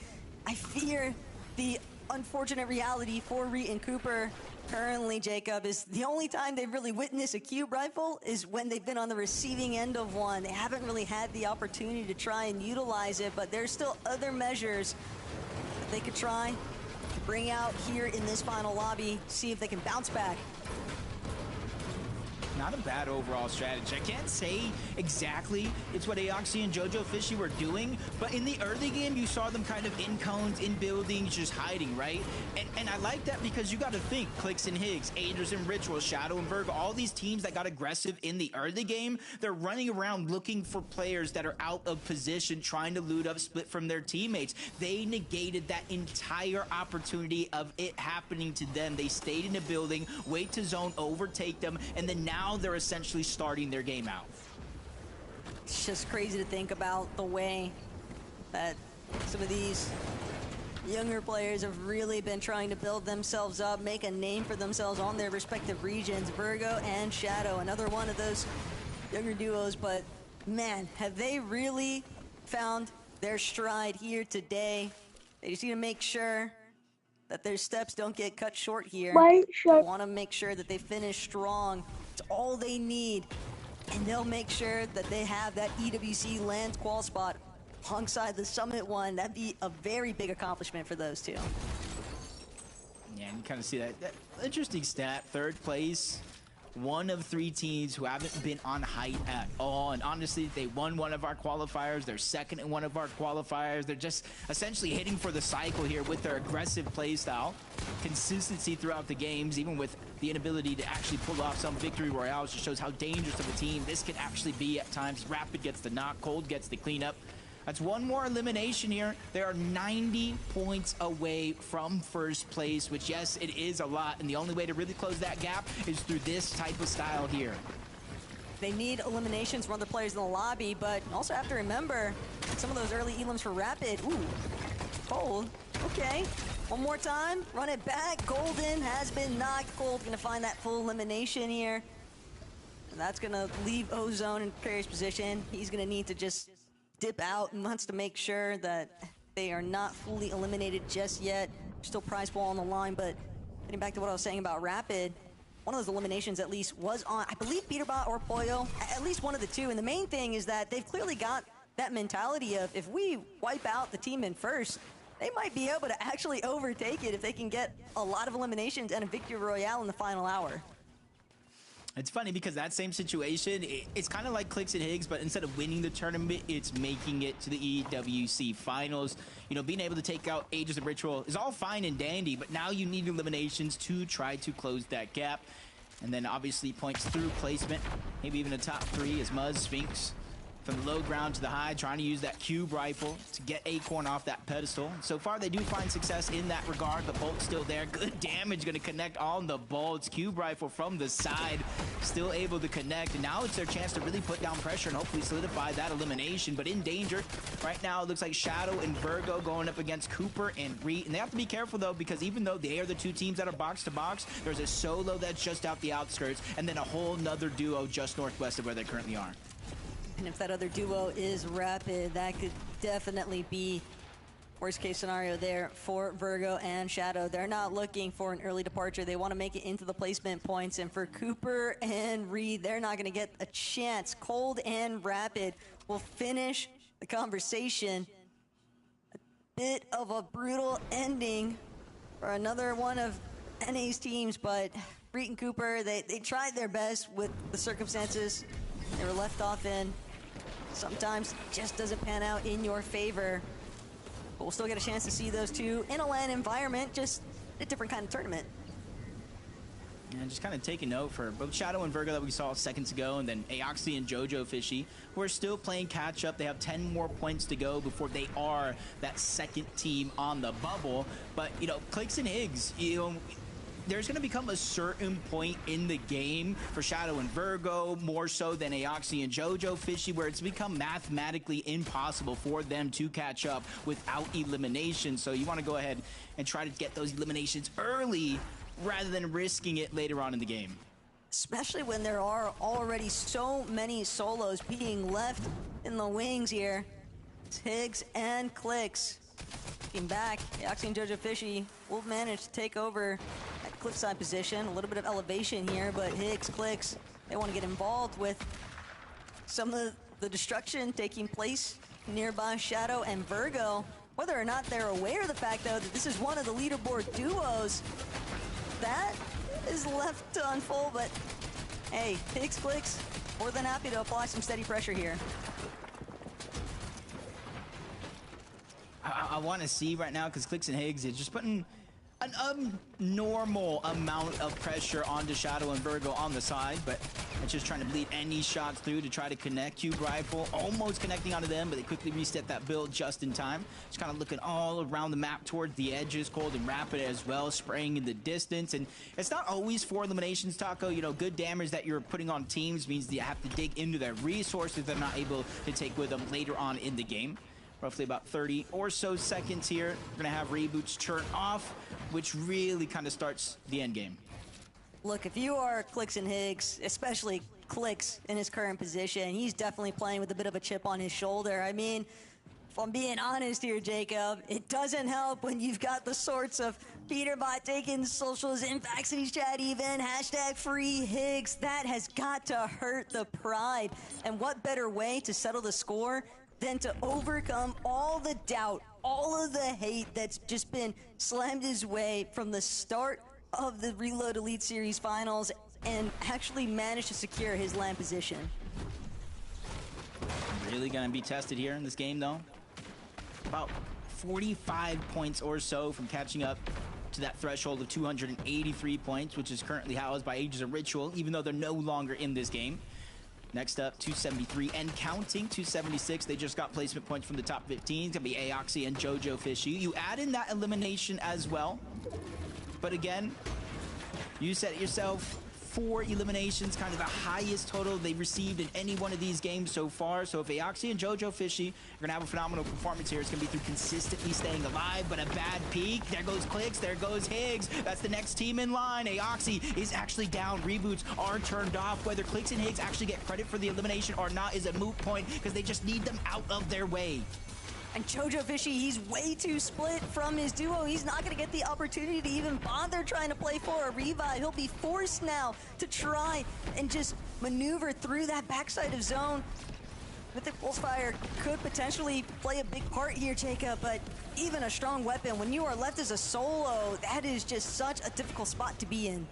[SPEAKER 2] I fear the unfortunate reality for Reet and Cooper currently, Jacob, is the only time they've really witnessed a cube rifle is when they've been on the receiving end of one. They haven't really had the opportunity to try and utilize it, but there's still other measures that they could try to bring out here in this final lobby, see if they can bounce back.
[SPEAKER 3] Not a bad overall strategy. I can't say exactly it's what Aoxy and Jojo Fishy were doing, but in the early game, you saw them kind of in cones, in buildings, just hiding, right? And I like that because you got to think, Clicks and Higgs, Agers and Ritual, Shadow and Virgo, all these teams that got aggressive in the early game, they're running around looking for players that are out of position, trying to loot up, split from their teammates. They negated that entire opportunity of it happening to them. They stayed in the building, wait to zone, overtake them, and then now they're essentially starting their game out.
[SPEAKER 2] It's just crazy to think about the way that some of these younger players have really been trying to build themselves up, make a name for themselves on their respective regions. Virgo and Shadow, another one of those younger duos, but man, have they really found their stride here today. They just need to make sure that their steps don't get cut short here. Want to make sure that they finish strong. It's all they need. And they'll make sure that they have that EWC land qual spot alongside the Summit one. That'd be a very big accomplishment for those two.
[SPEAKER 3] Yeah, and you kind of see that interesting stat, third place one of 3 teams who haven't been on height at all. And honestly, they won one of our qualifiers. They're second in one of our qualifiers. They're just essentially hitting for the cycle here with their aggressive play style. Consistency throughout the games, even with the inability to actually pull off some victory royales, just shows how dangerous of a team this can actually be at times. Rapid gets the knock, Cold gets the cleanup. That's one more elimination here. They are 90 points away from first place, which, yes, it is a lot. And the only way to really close that gap is through this type of style here.
[SPEAKER 2] They need eliminations from other players in the lobby, but also have to remember some of those early elims for Rapid. Ooh, Cold. Okay, one more time. Run it back. Golden has been knocked. Cold gonna find that full elimination here. And that's gonna leave Ozone in precarious position. He's gonna need to just dip out and wants to make sure that they are not fully eliminated just yet. Still prize pool on the line, but getting back to what I was saying about Rapid, one of those eliminations at least was on, I believe, Peterbot or Pollo, at least one of the two. And the main thing is that they've clearly got that mentality of, if we wipe out the team in first, they might be able to actually overtake it if they can get a lot of eliminations and a victory royale in the final hour.
[SPEAKER 3] It's funny because that same situation, it's kind of like Clicks and Higgs, but instead of winning the tournament, it's making it to the EWC finals. You know, being able to take out Aegis of Ritual is all fine and dandy, but now you need eliminations to try to close that gap. And then obviously points through placement, maybe even a top 3 as Muzz, Sphinx. From the low ground to the high, trying to use that cube rifle to get Acorn off that pedestal. So far, they do find success in that regard. The bolt's still there. Good damage going to connect on the bolts. Cube rifle from the side, still able to connect. And now it's their chance to really put down pressure and hopefully solidify that elimination. But in danger right now, it looks like Shadow and Virgo going up against Cooper and Reed. And they have to be careful, though, because even though they are the 2 teams that are box to box, there's a solo that's just out the outskirts and then a whole nother duo just northwest of where they currently are.
[SPEAKER 2] And if that other duo is Rapid, that could definitely be worst case scenario there for Virgo and Shadow. They're not looking for an early departure. They want to make it into the placement points. And for Cooper and Reed, they're not going to get a chance. Cold and Rapid will finish the conversation. A bit of a brutal ending for another one of NA's teams, but Reed and Cooper, they tried their best with the circumstances they were left off in. Sometimes it just doesn't pan out in your favor. But we'll still get a chance to see those two in a LAN environment, just a different kind of tournament.
[SPEAKER 3] And just kind of take a note for both Shadow and Virgo that we saw seconds ago, and then Aoxy and Jojo Fishy, who are still playing catch up. They have 10 more points to go before they are that second team on the bubble. But, you know, Clicks and Higgs, you know, there's going to become a certain point in the game for Shadow and Virgo, more so than Aoxy and Jojo Fishy, where it's become mathematically impossible for them to catch up without elimination. So you want to go ahead and try to get those eliminations early rather than risking it later on in the game.
[SPEAKER 2] Especially when there are already so many solos being left in the wings here. It's Higgs and Clicks. Looking back, Aoxy and Jojo Fishy will manage to take over at cliffside position. A little bit of elevation here, but Higgs, Clicks, they want to get involved with some of the destruction taking place nearby Shadow and Virgo. Whether or not they're aware of the fact, though, that this is one of the leaderboard duos, that is left to unfold. But hey, Higgs, Clicks, more than happy to apply some steady pressure here.
[SPEAKER 3] I want to see right now, because Clicks and Higgs is just putting an abnormal amount of pressure onto Shadow and Virgo on the side, but it's just trying to bleed any shots through to try to connect. Cube Rifle almost connecting onto them, but they quickly reset that build just in time. Just kind of looking all around the map towards the edges, Cold and Rapid as well, spraying in the distance. And it's not always 4 eliminations, Taco. You know, good damage that you're putting on teams means that you have to dig into their resources they're not able to take with them later on in the game. Roughly about 30 or so seconds here. We're gonna have reboots turn off, which really kind of starts the end game.
[SPEAKER 2] Look, if you are Clicks and Higgs, especially Clicks in his current position, he's definitely playing with a bit of a chip on his shoulder. I mean, if I'm being honest here, Jacob, it doesn't help when you've got the sorts of Peterbot taking socials in Vaxity's chat even, hashtag free Higgs. That has got to hurt the pride. And what better way to settle the score than to overcome all the doubt, all of the hate that's just been slammed his way from the start of the Reload Elite Series Finals and actually managed to secure his land position.
[SPEAKER 3] Really gonna be tested here in this game, though. About 45 points or so from catching up to that threshold of 283 points, which is currently housed by Ages of Ritual, even though they're no longer in this game. Next up, 273 and counting, 276. They just got placement points from the top 15. It's gonna be Aoxy and Jojo Fishy. You add in that elimination as well. But again, you said it yourself, 4 eliminations, kind of the highest total they've received in any one of these games so far. So if Aoxy and Jojo Fishy are gonna have a phenomenal performance here, it's gonna be through consistently staying alive. But a bad peak, there goes Clicks, there goes Higgs. That's the next team in line. Aoxy is actually down, reboots are turned off. Whether Clicks and Higgs actually get credit for the elimination or not is a moot point, because they just need them out of their way.
[SPEAKER 2] And Jojo Fishy, he's way too split from his duo. He's not going to get the opportunity to even bother trying to play for a revive. He'll be forced now to try and just maneuver through that backside of zone. Mythic Pulsefire could potentially play a big part here, Jacob, but even a strong weapon, when you are left as a solo, that is just such a difficult spot to be in.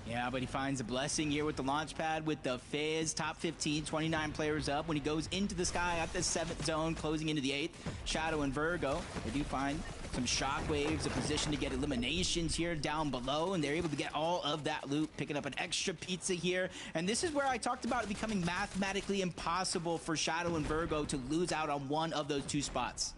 [SPEAKER 3] Yeah, but he finds a blessing here with the launch pad, with the Fizz. Top 15, 29 players up. When he goes into the sky at the 7th zone, closing into the 8th, Shadow and Virgo, they do find some shockwaves, a position to get eliminations here down below, and they're able to get all of that loot, picking up an extra pizza here. And this is where I talked about it becoming mathematically impossible for Shadow and Virgo to lose out on one of those 2 spots.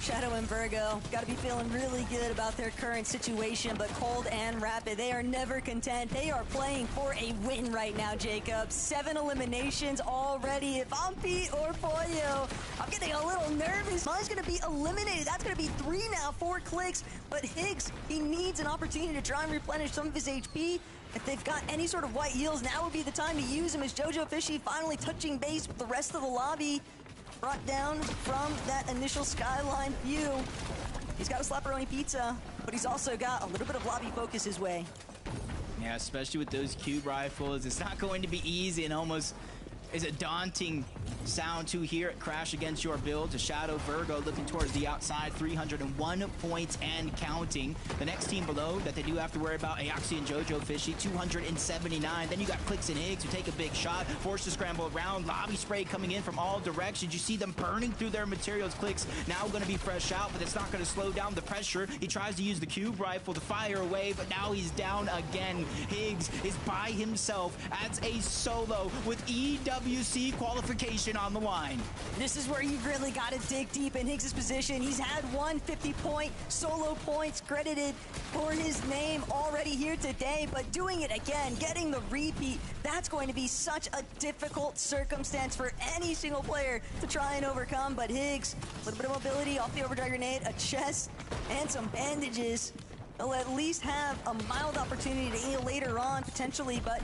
[SPEAKER 2] Shadow and Virgo got to be feeling really good about their current situation, but Cold and Rapid, they are never content. They are playing for a win right now, Jacob. 7 eliminations already. If I'm Pete or Pollo, I'm getting a little nervous. Mine's going to be eliminated. That's going to be 3 now, 4 Clicks. But Higgs, he needs an opportunity to try and replenish some of his HP. If they've got any sort of white heals, now would be the time to use him, as Jojo Fishy finally touching base with the rest of the lobby. Brought down from that initial skyline view. He's got a slapperoni pizza, but he's also got a little bit of lobby focus his way.
[SPEAKER 3] Yeah, especially with those cube rifles, it's not going to be easy, and almost is a daunting sound to hear it crash against your build. To Shadow, Virgo looking towards the outside, 301 points and counting. The next team below that they do have to worry about, Aoxy and Jojo Fishy, 279. Then you got Clicks and Higgs who take a big shot, forced to scramble around, lobby spray coming in from all directions. You see them burning through their materials. Clicks now going to be fresh out, but it's not going to slow down the pressure. He tries to use the cube rifle to fire away, but now he's down again. Higgs is by himself as a solo with EWC qualification on the line.
[SPEAKER 2] This is where you've really got to dig deep in Higgs' position. He's had 150-point solo points credited for his name already here today, but doing it again, getting the repeat, that's going to be such a difficult circumstance for any single player to try and overcome. But Higgs, a little bit of mobility off the overdrive grenade, a chest, and some bandages. They'll at least have a mild opportunity to heal later on, potentially, but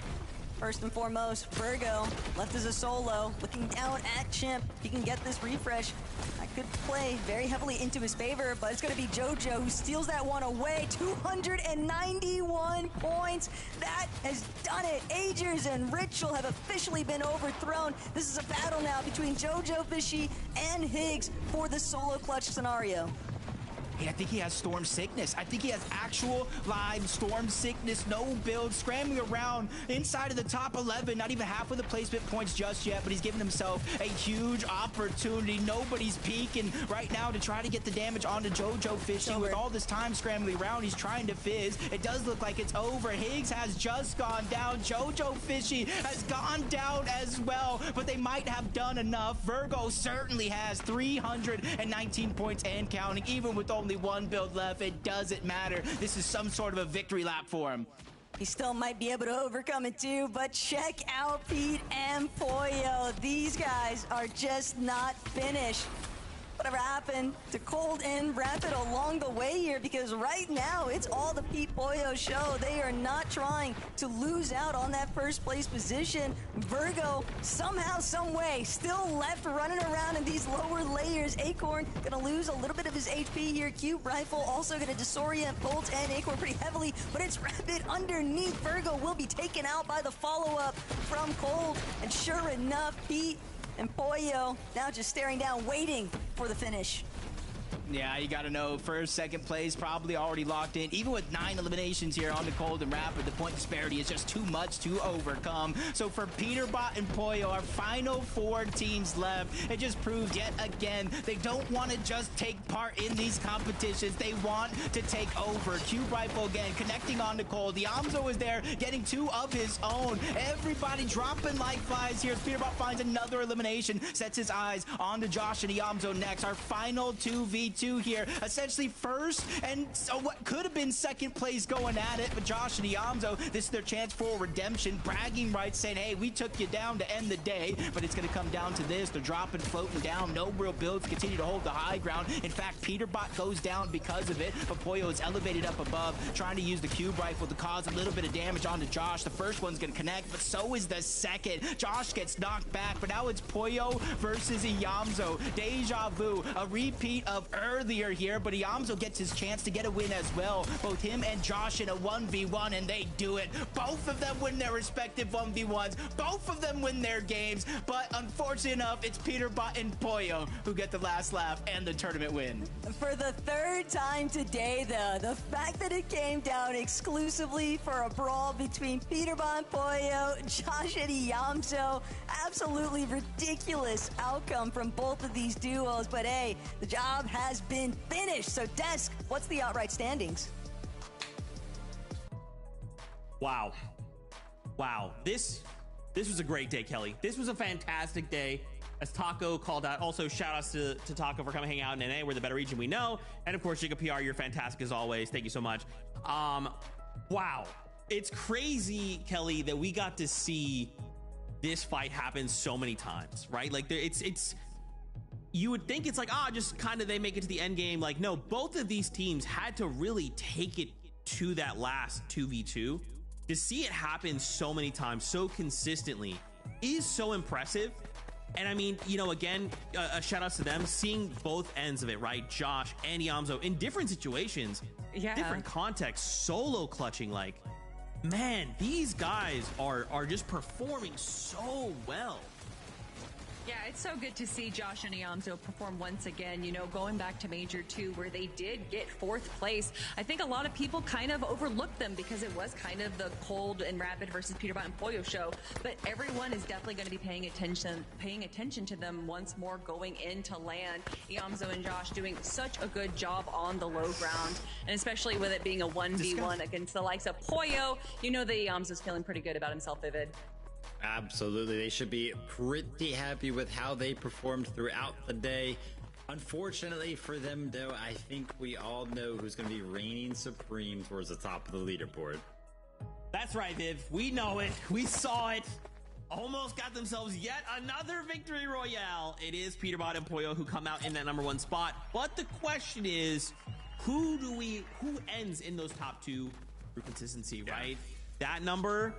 [SPEAKER 2] first and foremost, Virgo, left as a solo, looking down at Chimp. He can get this refresh. That could play very heavily into his favor, but it's going to be Jojo who steals that one away. 291 points. That has done it. Agers and Ritual have officially been overthrown. This is a battle now between Jojo Fishy and Higgs for the solo clutch scenario.
[SPEAKER 3] Hey, I think he has storm sickness. I think he has actual live storm sickness. No build, scrambling around inside of the top 11. Not even half of the placement points just yet, but he's given himself a huge opportunity. Nobody's peeking right now to try to get the damage onto Jojo Fishy. With all this time scrambling around, he's trying to fizz. It does look like it's over. Higgs has just gone down. Jojo Fishy has gone down as well, but they might have done enough. Virgo certainly has 319 points and counting, even with only one build left. It doesn't matter. This is some sort of a victory lap for him.
[SPEAKER 2] He still might be able to overcome it too, but check out Pete and Pollo. These guys are just not finished. Whatever happened to Cold and Rapid along the way here, because right now it's all the Pete Pollo show. They are not trying to lose out on that first place position. Virgo, somehow, some way, still left running around in these lower layers. Acorn gonna lose a little bit of his HP here. Cube Rifle also gonna disorient Bolt and Acorn pretty heavily, but it's Rapid underneath. Virgo will be taken out by the follow-up from Cold, and sure enough, Pete and Pollo now just staring down, waiting for the finish.
[SPEAKER 3] Yeah, you got to know first, second place probably already locked in. Even with 9 eliminations here on the Cold and Rapid, the point disparity is just too much to overcome. So for Peterbot and Poyo, our final 4 teams left, it just proved yet again they don't want to just take part in these competitions. They want to take over. Cube Rifle again, connecting on the Cold. The Amzo is there, getting 2 of his own. Everybody dropping like flies here as Peterbot finds another elimination, sets his eyes on the Josh and the Amzo next. Our final 2v2 here, essentially first and so what could have been second place going at it, but Josh and the Amzo, this is their chance for redemption, bragging rights, saying, hey, we took you down to end the day, but it's going to come down to this. They're dropping, floating down, no real builds, continue to hold the high ground. In fact, Peterbot goes down because of it, but Poyo is elevated up above, trying to use the Cube Rifle to cause a little bit of damage onto Josh. The first one's going to connect, but so is the second. Josh gets knocked back, but now it's Poyo versus Iamzo. Deja vu, a repeat of earlier here, but Iamzo gets his chance to get a win as well. Both him and Josh in a 1v1, and they do it. Both of them win their respective 1v1s. Both of them win their games, but unfortunately enough, it's Peterbot and Poyo who get the last laugh and the tournament win.
[SPEAKER 2] For the 3rd time today, though, the fact that it came down exclusively for a brawl between Peterbot and Poyo, Josh and Iamzo, absolutely ridiculous outcome from both of these duos, but hey, the job has been finished. So, Desk, what's the outright standings?
[SPEAKER 4] Wow. This was a great day, Kelly. This was a fantastic day. As Taco called out, also shout outs to Taco for coming hang out in NA. We're the better region we know. And of course, Giga PR, you're fantastic as always. Thank you so much. Wow. It's crazy, Kelly, that we got to see this fight happen so many times, right? Like it's you would think it's like, just kind of they make it to the end game. Like, no, both of these teams had to really take it to that last 2v2. To see it happen so many times, so consistently, is so impressive. And I mean, you know, again, a shout out to them, seeing both ends of it, right? Josh and Iamzo in different situations, different contexts, solo clutching, like, man, these guys are just performing so well.
[SPEAKER 5] Yeah, it's so good to see Josh and Iamzo perform once again, you know, going back to Major 2 where they did get 4th place. I think a lot of people kind of overlooked them because it was kind of the Cold and Rapid versus Peterbot and Poyo show, but everyone is definitely going to be paying attention to them once more going into land. Iamzo and Josh doing such a good job on the low ground, and especially with it being a 1v1 against the likes of Poyo, you know that Iamzo's feeling pretty good about himself, Vivid.
[SPEAKER 6] Absolutely. They should be pretty happy with how they performed throughout the day. Unfortunately for them, though, I think we all know who's going to be reigning supreme towards the top of the leaderboard.
[SPEAKER 4] That's right, Viv. We know it. We saw it. Almost got themselves yet another victory royale. It is Peterbot and Poyo who come out in that #1 spot. But the question is, who ends in those top 2 for consistency, right? That number...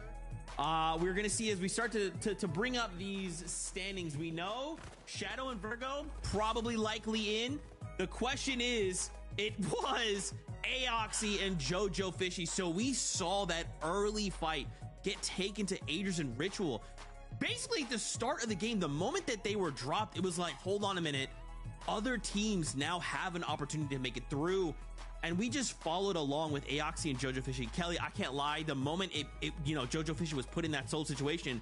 [SPEAKER 4] we're going to see as we start to bring up these standings. We know Shadow and Virgo probably likely in. The question is, it was Aoxy and Jojo Fishy. So we saw that early fight get taken to Aegis and Ritual. Basically, at the start of the game, the moment that they were dropped, it was like, hold on a minute. Other teams now have an opportunity to make it through. And we just followed along with Aoxy and Jojo Fishy. Kelly, I can't lie. The moment Jojo Fishy was put in that soul situation,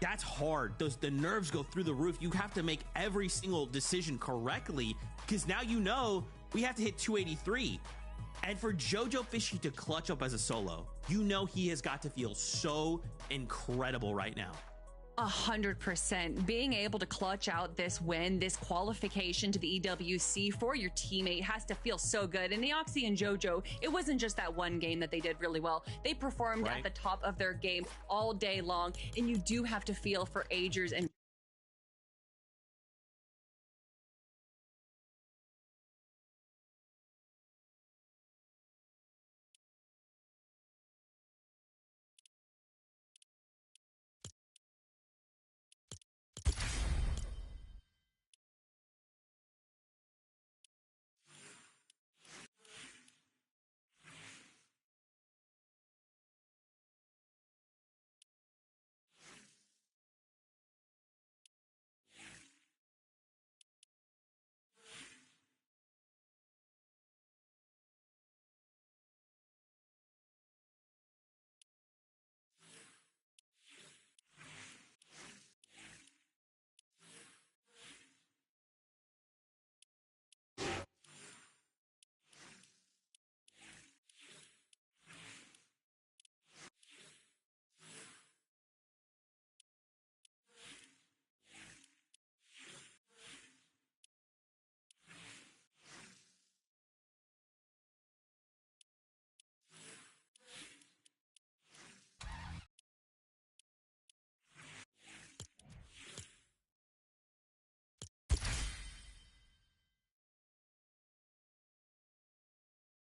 [SPEAKER 4] that's hard. The nerves go through the roof. You have to make every single decision correctly because now you know we have to hit 283. And for Jojo Fishy to clutch up as a solo, you know he has got to feel so incredible right now.
[SPEAKER 5] 100%. Being able to clutch out this win, this qualification to the EWC for your teammate has to feel so good. And Aoxy and Jojo, it wasn't just that one game that they did really well. They performed at the top of their game all day long. And you do have to feel for Aegis and